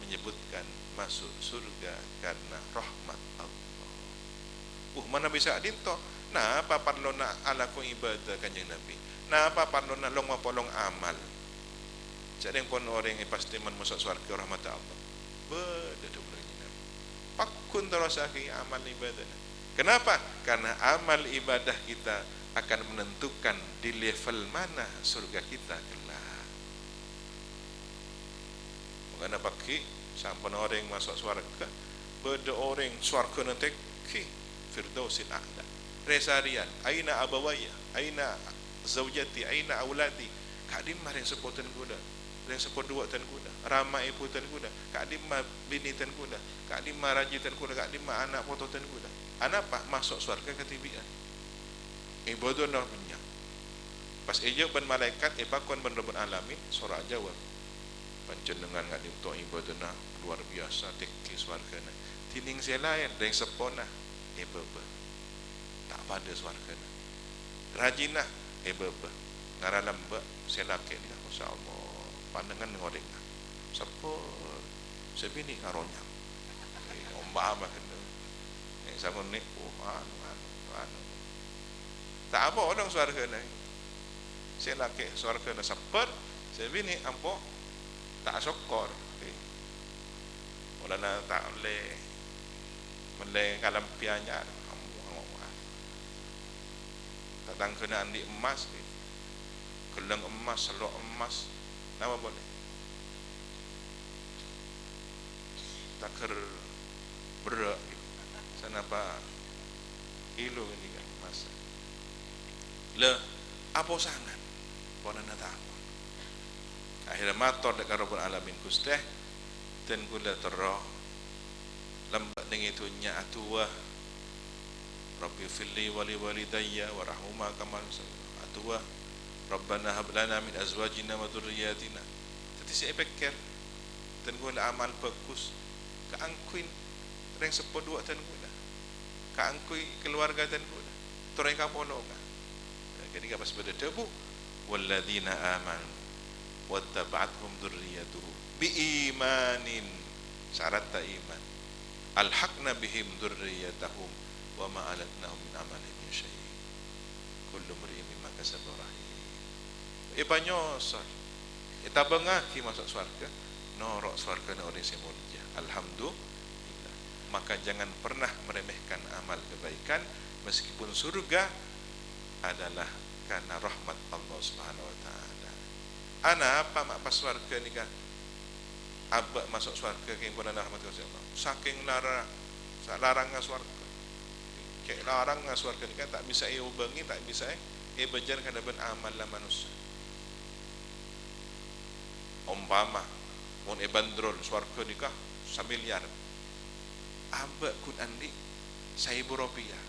menyebutkan masuk surga karena rahmat Allah. Mana bisa dinto? Nah, apa perlu nak alaku ibadah Kanjeng Nabi? Nah, apa perlu nak long mapolong amal? Jadi pun orang yang pasti masuk surga rahmat Allah. Beda tu Kanjeng Nabi. Pakun terus amal ibadah. Kenapa? Karena amal ibadah kita akan menentukan di level mana surga kita kelak. mana pakai sampai orang masuk swarga beda orang swarga nanti ki firdausil a'la resarian aina abawaya aina zaujati aina auladi kadim mah yang sepotan kuda yang sepot dua tan kuda ramai putan kuda kadim mah bini tan kuda kadim mah raji tan kuda kadim mah anak foto tan kuda anak pak masuk swarga ketibian ibadah nak punya pas ejak ban malaikat pakon ban rabbul alamin surah jawab panjenengan ngadim to ibadah luar biasa tekki swargana tining selain yang sepona bebe tak pada swargana rajinah bebe ngaralam ba selake ni masyaallah pandangan ngoreng sepor sebini ngaronya ombah mah kena sama ni anu tak apa orang swargana selake swargana sepor sebini ampo tak sokor ulana tak boleh kalampianya datang kena andi emas gelang emas selok emas nama boleh takar berak sana apa kilo ini kan emas le apa sangat pona nata apa akhirnya mator dekat Rabbul Alamin kusteh dan gula terroh lambat dengan itunya atuah Rabbi filli wali walidayya warahuma kama atuah Rabbana hab lana min azwajina wa dhurriyyatina jadi saya pikir dan gula amal bagus keangkuin reng sepuluh dua dan gula keangkui keluarga dan gula toreng kapolonga jadi apa sebeda debu walladzina amanu wattaba'athum dzurriyyatuhum biimanin syarat iman alhaqna bihim dzurriyyatahum wa ma alatnahum min amalihim min syai' kullu mri'in mimma kasaba rahim ipanyosor kita bengaki masuk surga norok surga na orang semulja alhamdulillah maka jangan pernah meremehkan amal kebaikan meskipun surga adalah karena rahmat Allah Subhanahu wa taala. Ana apa mak pas swarga ni kan abak masuk swarga ke pun rahmat Allah saking larang swarga kayak larang swarga ni kan tak bisa ubangi tak bisa bejar kada ben amal la manusia umpama mun bandrol swarga ni kah 1 miliar abak kun andi 1.000 rupiah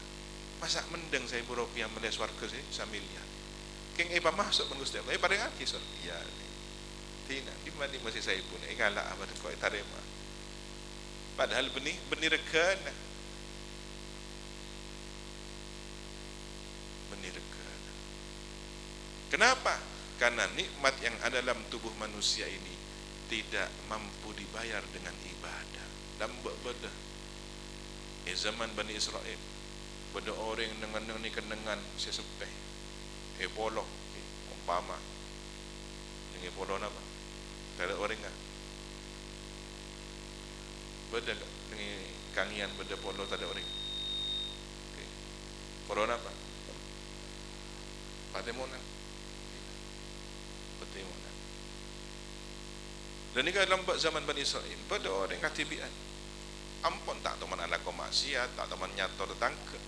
masa mendeng 1.000 rupiah mele swarga sih 1 miliar keng masuk Gusti Allah paring aki sur iya tina di mana masih saya pun kala abad ko tarema padahal benih regana kenapa karena nikmat yang ada dalam tubuh manusia ini tidak mampu dibayar dengan ibadah dan beda zaman Bani Israel beda orang dengan ni kenangan sesepeh polo umpama dengan polo apa tak ada orang kan beda dengan kangian beda polo tak ada orang polo apa patemonan dan ini dalam zaman Bani Israel pada orang katibian ampun tak teman ala maksiat tak teman nyato tetangga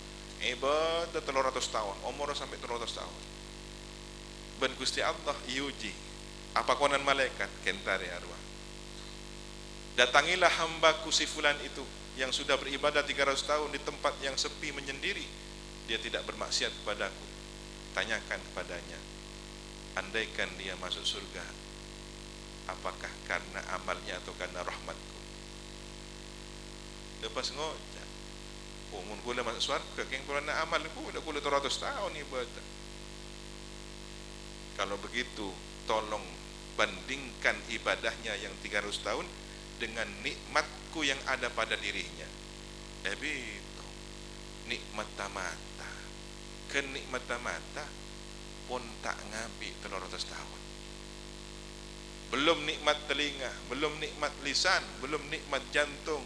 ibadah 300 tahun umur sampai 300 tahun ben Gusti Allah iuji apa konan malaikat kentari arwah datangilah hambaku si fulan itu yang sudah beribadah 300 tahun di tempat yang sepi menyendiri dia tidak bermaksiat kepadaku tanyakan kepadanya andaikan dia masuk surga apakah karena amalnya atau karena rahmatku lepas ngocak mun kula masuk surga keng kula na amal ku udah kula 300 tahun ibadah kalau begitu tolong bandingkan ibadahnya yang 300 tahun dengan nikmatku yang ada pada dirinya itu nikmat mata kenikmat mata pun tak ngabi 300 tahun belum nikmat telinga belum nikmat lisan belum nikmat jantung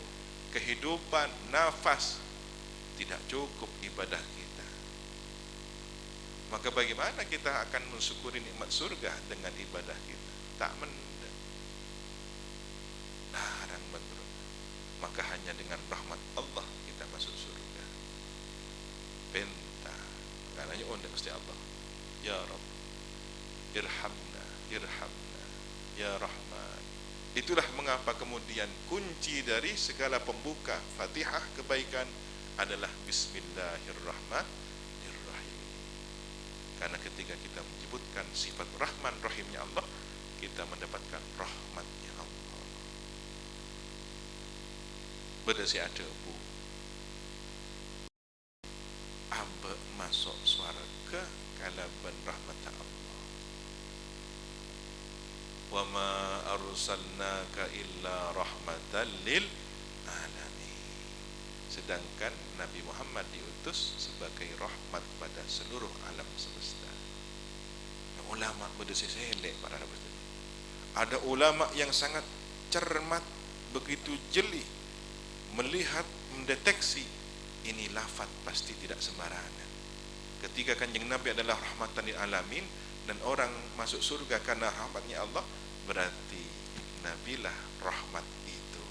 kehidupan nafas tidak cukup ibadah kita maka bagaimana kita akan mensyukuri nikmat surga dengan ibadah kita tak mendek maka hanya dengan rahmat Allah kita masuk surga. Penta karena undang Gusti Allah, ya Rabb irhamna irhamna ya Rahman. Itulah mengapa kemudian kunci dari segala pembuka Fatihah kebaikan adalah Bismillahirrahmanirrahim. Karena ketika kita menyebutkan sifat Rahman Rahimnya Allah, kita mendapatkan rahmatnya Allah. Berdasi ada bu amba masuk swarga kalaban rahmat Allah. Wa ma arsalnaka illa rahmatan lil alamin. Sedangkan Nabi Muhammad diutus sebagai rahmat pada seluruh alam semesta. Ulama berdesek-selek para sahabat. Ada ulama yang sangat cermat, begitu jeli melihat, mendeteksi ini lafaz pasti tidak sembarangan. Ketika Kanjeng Nabi adalah rahmatan lil alamin dan orang masuk surga karena rahmatnya Allah, berarti nabilah rahmat itu.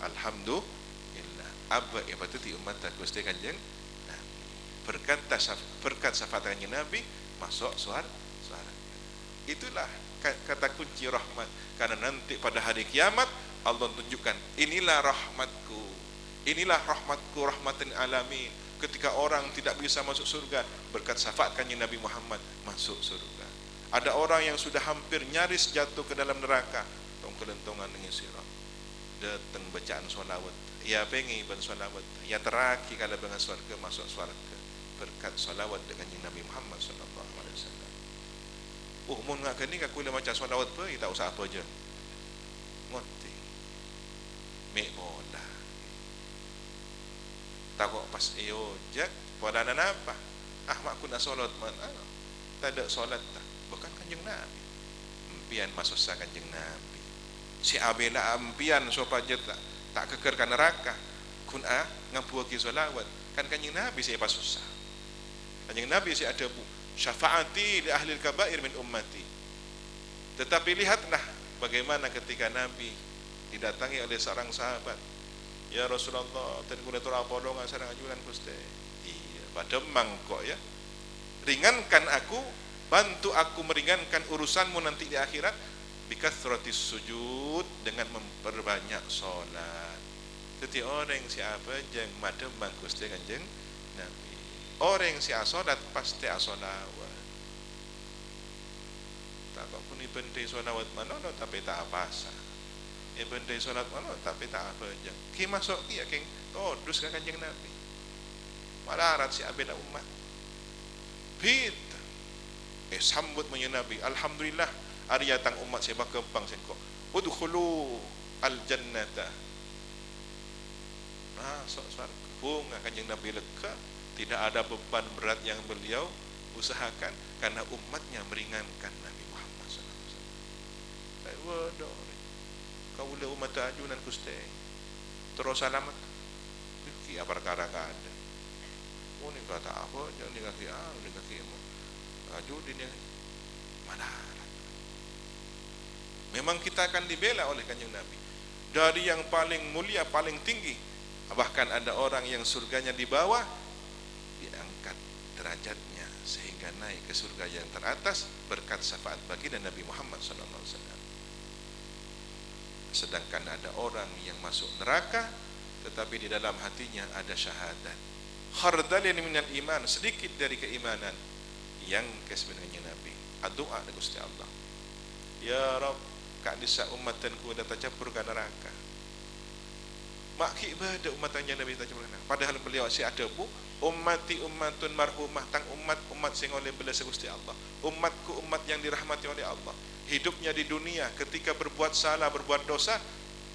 Alhamdulillah. Abba ibadati umat Gusti Kanjeng Nabi. Berkat syafaat Kanjeng Nabi masuk surga. Itulah kata kunci rahmat. Karena nanti pada hari kiamat Allah tunjukkan, inilah rahmatku, inilah rahmatku, rahmatin alamin. Ketika orang tidak bisa masuk surga, berkat syafaat Kanjeng Nabi Muhammad masuk surga. Ada orang yang sudah hampir nyaris jatuh ke dalam neraka, tong kelentongan dengan sirat, datang bacaan sholawat, ya pengi ban sholawat, ya teraki kalau dengan surga masuk surga, berkat sholawat dengan Nabi Muhammad sallallahu alaihi wasallam. Mun ngak kini aku le macam sholawat pe, tak usah apa je, ngoti, mek bola, takut pas iyo jak, pada apa? Mak aku nak solat mana? Tak ada solat tak. Bukan Kanjeng Nabi. Empian masuk sa Kanjeng Nabi. Si abela empian supaya tak kekerkan neraka. Kun ngapuaki solawat. Kan Kanjeng Nabi saya pas susah. Kanjeng Nabi saya ada bu syafaati li ahli kabair min ummati. Tetapi lihatlah bagaimana ketika Nabi didatangi oleh seorang sahabat. Ya Rasulullah, tadi kula tur apolongan sareng ajunan Gusti. Iya, pada mangkok ya. Ringankan aku, bantu aku meringankan urusanmu nanti di akhirat bikathratis sujud, dengan memperbanyak solat. Jadi orang siapa yang madem Gusti Kanjeng Nabi, orang si asolat pasti asolawat. Tak kok pun ibendai solawat mana tapi tak apa sah. Ibendai solat mana tapi tak apa aja. Ki masuk ki ya king todus ka Kanjeng Nabi. Malarat si abena umat. Bit sambut menye Nabi, alhamdulillah ari datang umat saya bakempang sengko. Udkhulu al jannata. Masuk surga. Bunga Kanjeng Nabi lega, tidak ada beban berat yang beliau usahakan karena umatnya meringankan Nabi Muhammad SAW. Saya waduh, kau boleh umat ajunan Gusti terus selamat. Kia perkara ada. Oh ni kata apa? Jangan ni kaki ni kaki mu. Aju di ni mana? Memang kita akan dibela oleh Kanjeng Nabi dari yang paling mulia, paling tinggi. Bahkan ada orang yang surganya di bawah, diangkat derajatnya sehingga naik ke surga yang teratas berkat syafaat baginda Nabi Muhammad SAW. Sedangkan ada orang yang masuk neraka tetapi di dalam hatinya ada syahadat, khardalin minal iman, sedikit dari keimanan, yang sebenarnya Nabi doa dengan Gusti Allah, ya Rabb kak disa umatanku dah tercampur ke neraka. Mak ibadah umatannya Nabi tak campur. Padahal beliau si ada bu ummati ummatun marhumah, tang umat sing oleh belas Gusti Allah, umatku umat yang dirahmati oleh Allah. Hidupnya di dunia ketika berbuat salah, berbuat dosa,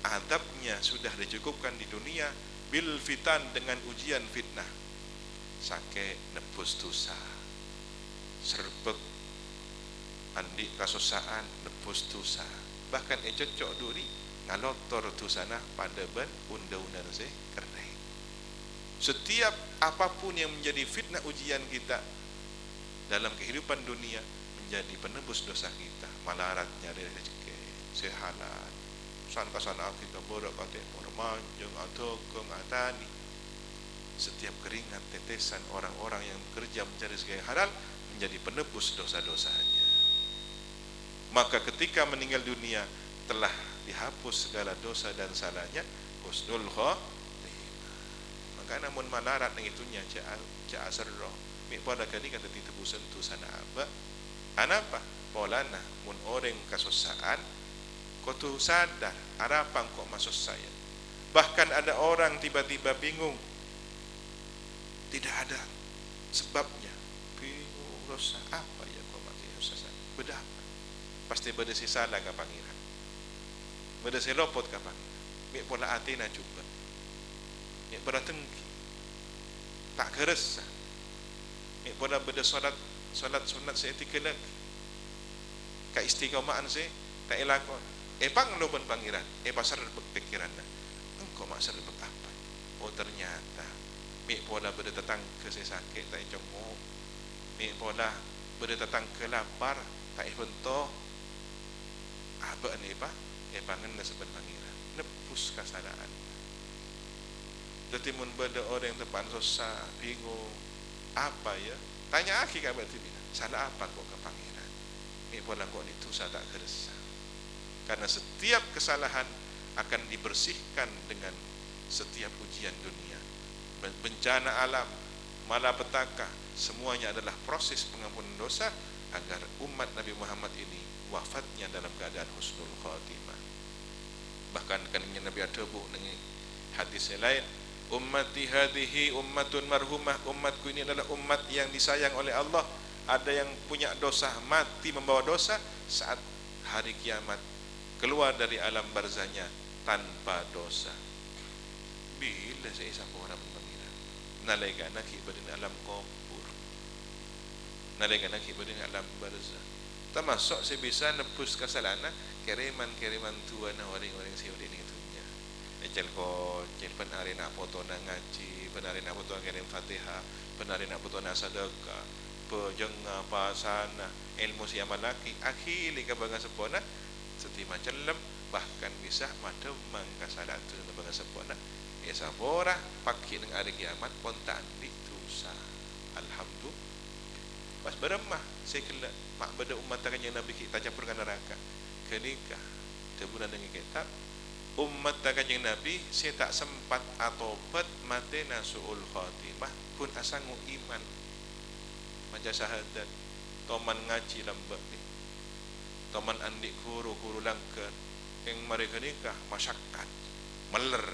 adabnya sudah dicukupkan di dunia bil fitan, dengan ujian fitnah, sake nebus dosa, serbek andi kasusaan nebus dosa, bahkan cocok duri ngalotor dosana pada ben unda-unda se kering. Setiap apapun yang menjadi fitnah ujian kita dalam kehidupan dunia menjadi penebus dosa kita, malaratnya dari rezeki, sehalal, san kasana kita borak kate permanjeng atau ngatani. Setiap keringat tetesan orang-orang yang bekerja mencari rezeki yang halal menjadi penebus dosa-dosanya. Maka ketika meninggal dunia telah dihapus segala dosa dan salahnya, husnul khotimah. Maka namun malarat yang itunya ca asar roh mi pada kali kata ditebusan tu sana apa anapa polana mun orang kasusaan kau tu sadar harapan kok masuk saya. Bahkan ada orang tiba-tiba bingung, tidak ada sebabnya, bingung dosa apa ya kok mati dosa beda apa pasti beda si salah ke pangeran, beda si lopot ke pangeran. Mi pola atina coba mi pola tengki tak keresah mi pola beda solat sunat seetika lagi ka istiqomaan se tak elakon pang loban pangeran pasar pikiran engkau masar apa oh ternyata mi pola beda tetang ke sakit tak jenguk, mi pola beda tetang ke lapar tak honto aba ni pa pangan na saban pangeran nepus kasadaan. Jadi mun beda orang yang tepan susah bingung apa ya tanya aki ka berarti salah apa kok ke pangeran mi pola kok itu saya tak kerasa. Karena setiap kesalahan akan dibersihkan dengan setiap ujian dunia, bencana alam, malapetaka, semuanya adalah proses pengampunan dosa agar umat Nabi Muhammad ini wafatnya dalam keadaan husnul khatimah. Bahkan kannya Nabi Adabu dengan hadis yang lain, ummati hadhihi ummatun marhumah, umatku ini adalah umat yang disayang oleh Allah. Ada yang punya dosa mati membawa dosa, saat hari kiamat keluar dari alam barzahnya tanpa dosa. Bila saya isa orang mengira nalaga nak ibadin alam kubur, nalaga nak ibadin alam barzah, termasuk saya bisa nebus kesalahan kiriman tuan orang-orang siudin itunya ecel ko cel penari nak foto na ngaji, penari nak foto kirim Fatihah, penari nak foto na sedekah, pejenga pasana ilmu siapa laki akhili ka bangga sepona seti macam lem bahkan bisa madem mangkasalahan tu bangga sepona ya sabora pagi dengan hari kiamat pontaan ditusa. Alhamdulillah pas beremah saya kena mak beda umat takanya Nabi kita campurkan neraka kenika tebunan dengan kitab umat takanya Nabi saya tak sempat atobat mati nasuul khatimah kun asangu iman maca syahadat toman ngaji lambak ni toman andik guru langker yang mereka nikah masyarakat meler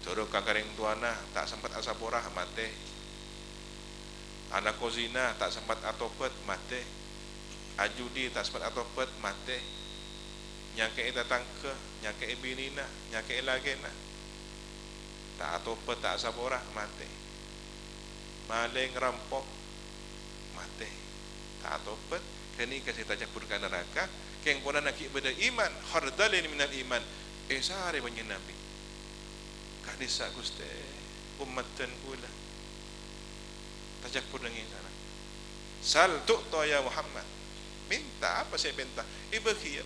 turut kakareng tuana tak sempat asaporah mate anak kozina tak sempat atobat mate ajudi tak sempat atobat mate nyake datang ke nyake binina nyake lagena tak atobat tak asaporah mate maling rampok mate tak atobat kini kasih tajapurkan neraka keng puna nak ibadah iman khardalin minal iman sare banyak nabi kadisa guste ummatan kula tajapur dengan sana sal tu'ta ya Muhammad minta apa saya minta ibaki ya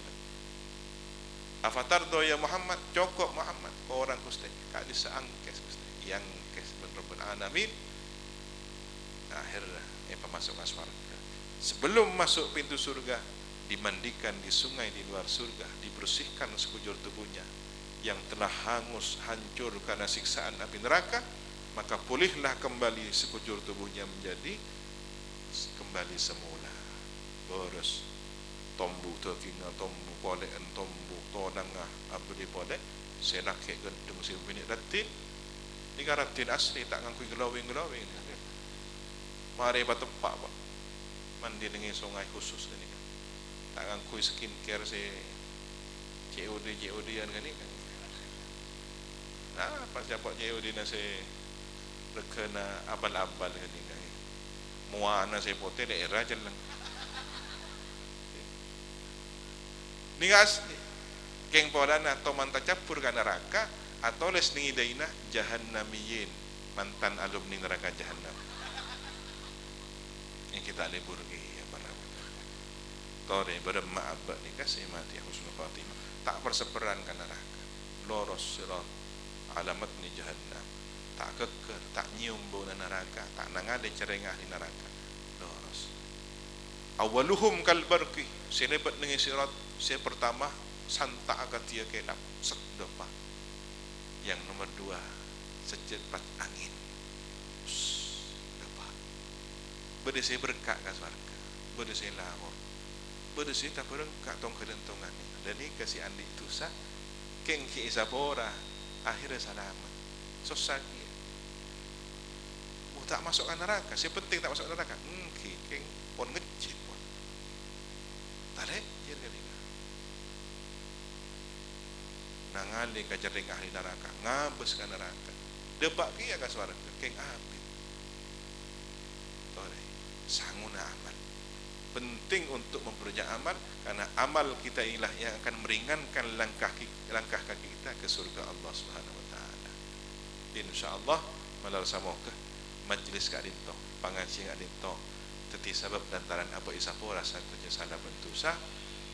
avatar do ya Muhammad cokok Muhammad orang guste kadisa angkes guste yang kes bener alamin akhirnya pemasuk surga. Sebelum masuk pintu surga dimandikan di sungai di luar surga, dibersihkan sekujur tubuhnya yang telah hangus hancur karena siksaan api neraka, maka pulihlah kembali sekujur tubuhnya menjadi kembali semula. Boros tombu tekinga tombu pole en tombu tonangah abdi pole senak ke gendung si bini datin ni karatin asli tak ngangkui glowing mari batepak pak mandi dengan sungai khusus kan tak ngangkui skincare si COD an kan ni nah pas dapat COD na si rekena abal-abal kan ni muana si pote daerah jelang ni asli keng polana atau mantan capur kan neraka atau les ningidaina jahannamiyin mantan alumni neraka jahannam yang kita libur ya para Tore beremma abad ni kasih mati husnul khatimah. Tak perseperan kan neraka. Loros sirat alamat ni jahannam. Tak keker, tak nyium bau neraka, tak nangade cerengah di neraka. Loros. Awaluhum kal barqi, selebat dengan sirat, saya pertama santa akatia kelap sedapa. Yang nomor dua secepat angin. Dapa. Berdesi berkak ke surga. Berdesi lahor. Berdesi tak berengkak tong kedentungan ni. Dan ni kasih andi itu sah. Keng ki isapora akhirnya selamat. Sosaki. Tak masuk ke neraka. Si penting tak masuk ke neraka. Keng pon ngecit pon. Tarik jer kali. Nangali ka jaring ahli neraka, ngabes ka neraka. Debak ki ka swarga, keng api. Tore, sanguna amal. Penting untuk memperbanyak amal karena amal kita inilah yang akan meringankan langkah kaki kita ke surga Allah Subhanahu wa taala. Insyaallah malal samoga majlis ka dinto, pangaji ka dinto. Teti sebab lantaran apa isapora satu je salah bentusa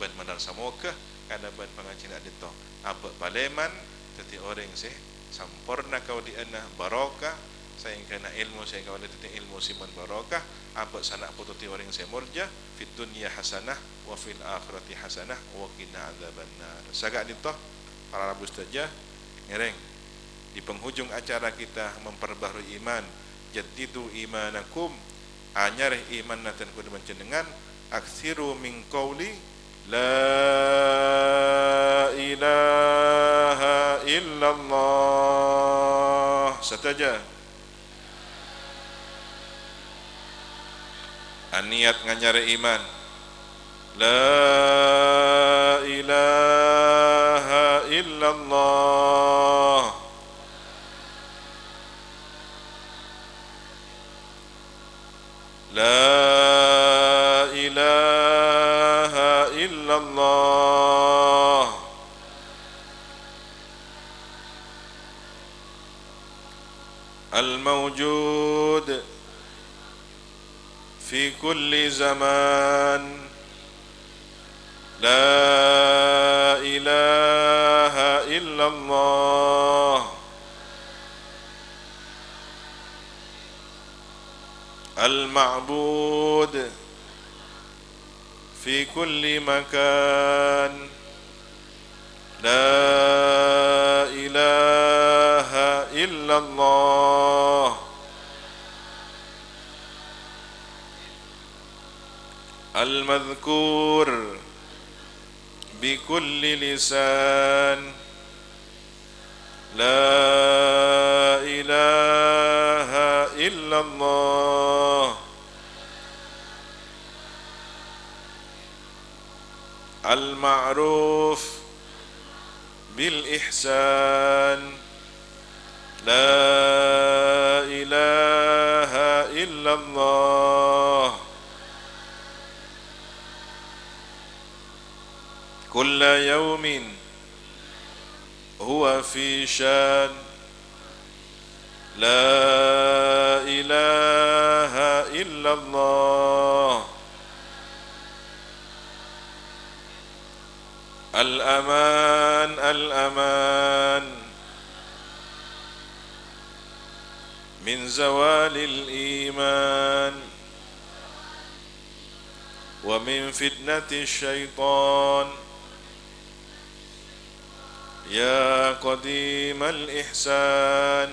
ban malal samoga kada ban pangaji ka dinto. Apa paleman teti orang se sampurna kau di ana barokah saya kena ilmu saya kau teti ilmu siman barokah apa sanak pututi orang se murja fid dunya hasanah wa fil akhirati hasanah wa qina adzabannar. Sagak ditoh para rabu saja ngereng di penghujung acara kita memperbaharui iman jaddidu imanakum anyar iman naten kudu mencenengan aksiru min qauli La ilaha illallah. Sataja aniat nganyare iman. La ilaha illallah. La ilaha illallah. Al-mawjud fi kulli zaman. La ilaha illallah. Al-ma'bud fi kulli makan. La ilaha illallah. Al-madhkur bi kulli lisan. La ilaha illallah. Al-ma'ruf bil ihsan. La ilaha illallah. Kulla yawmin huwa fi shan. La ilaha illallah. Al-aman, al-aman min zawalil iman wa min fitnati syaitan. Ya qadimal ihsan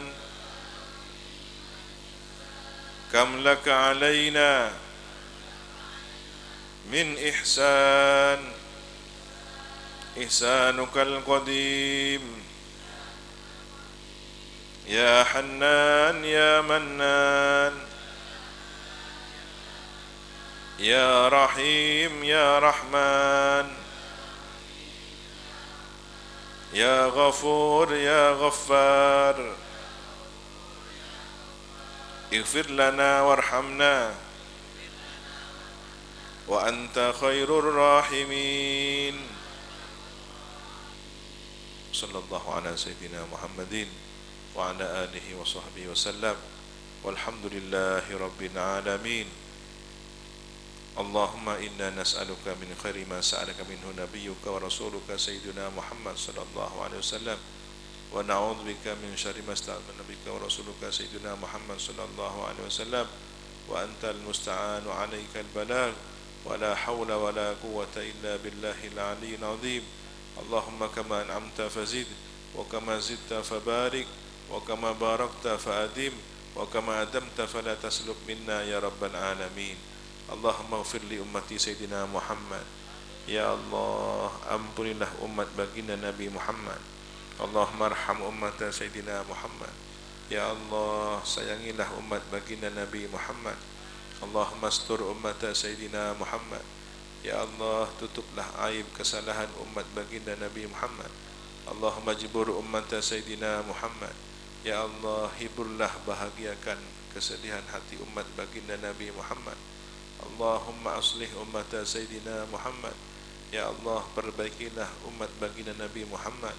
kam laka alaina min ihsan ihsanukal qadim. Ya Hannan ya Mannan ya Rahim ya Rahman ya Ghafur ya Ghaffar. Ighfir lana warhamna wa anta khairur rahimin. Sallallahu ala sayyidina Muhammadin wa ala alihi wa sahbihi wa sallam. Walhamdulillahi rabbil alamin. Allahumma inna nas'aluka min khairi ma sa'alaka minhu nabiyyuka wa rasuluka sayyidina Muhammad sallallahu alaihi wasallam wa na'udzu bika min syarri ma sta'adaka nabiyyuka wa rasuluka sayyidina Muhammad sallallahu alaihi wasallam wa antal musta'anu 'alaikal balagh wa la hawla wa la quwwata illa billahil 'aliyyil 'azim. Allahumma kama an'amta fazid wa kama zidta fabarik wa kama barakta faadim wa kama adamta fala taslub minna ya rabbal alamin. Allahumma ighfir li ummati sayyidina Muhammad. Ya Allah, ampunilah umat baginda Nabi Muhammad. Allahumma arham umat sayyidina Muhammad. Ya Allah, sayangilah umat baginda Nabi Muhammad. Allahumma astur umat sayyidina Muhammad. Ya Allah, tutuplah aib kesalahan umat baginda Nabi Muhammad. Allahumma jibur umat sayyidina Muhammad. Ya Allah, hiburlah, bahagiakan kesedihan hati umat baginda Nabi Muhammad. Allahumma aslih umat sayyidina Muhammad. Ya Allah, perbaikilah umat baginda Nabi Muhammad.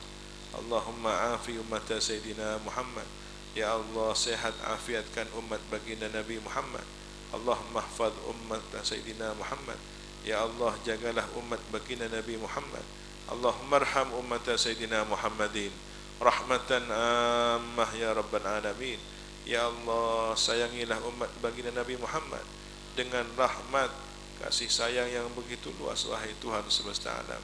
Allahumma afi umat sayyidina Muhammad. Ya Allah, sehat afiatkan umat baginda Nabi Muhammad. Allahumma hafaz umat sayyidina Muhammad. Ya Allah, jagalah umat baginda Nabi Muhammad. Allahumma arham umat sayyidina Muhammadin rahmatan ammah ya rabbal alamin. Ya Allah, sayangilah umat baginda Nabi Muhammad dengan rahmat kasih sayang yang begitu luas, wahai Tuhan semesta alam.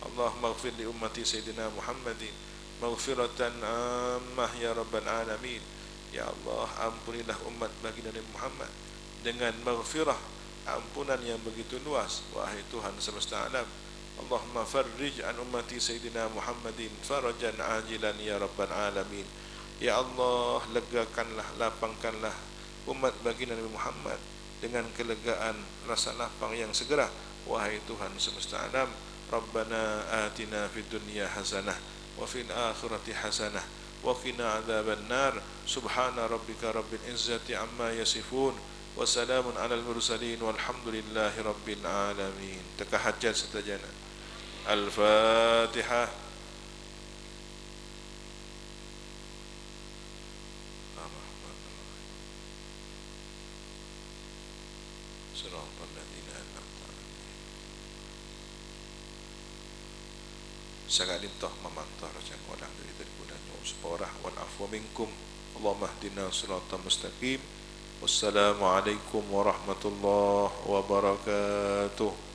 Allahumma ighfir li ummati sayyidina Muhammadin maghfiratan ammah ya rabbal alamin. Ya Allah, ampunilah umat baginda Nabi Muhammad dengan maghfirah, ampunan yang begitu luas, wahai Tuhan semesta alam. Allahumma farrij an ummati sayyidina Muhammadin farajan ajilan ya rabbal alamin. Ya Allah, legakanlah, lapangkanlah umat baginda Nabi Muhammad dengan kelegaan rasa lapang yang segera, wahai Tuhan semesta alam. Rabbana atina fid dunya hasanah wa fil akhirati hasanah wa qina adzaban nar. Subhana rabbika rabbil izzati amma yasifun wa salamun alal mursalin walhamdulillahi rabbil alamin. Tahajjud setajana. Al-Fatihah. Siratal ladzina an'amta 'alaihim. Sagaling toh mamantar jangan walang dari gunanya seporah wal afwa minkum. Allahumma hdina siratal mustaqim. Wassalamualaikum warahmatullahi wabarakatuh.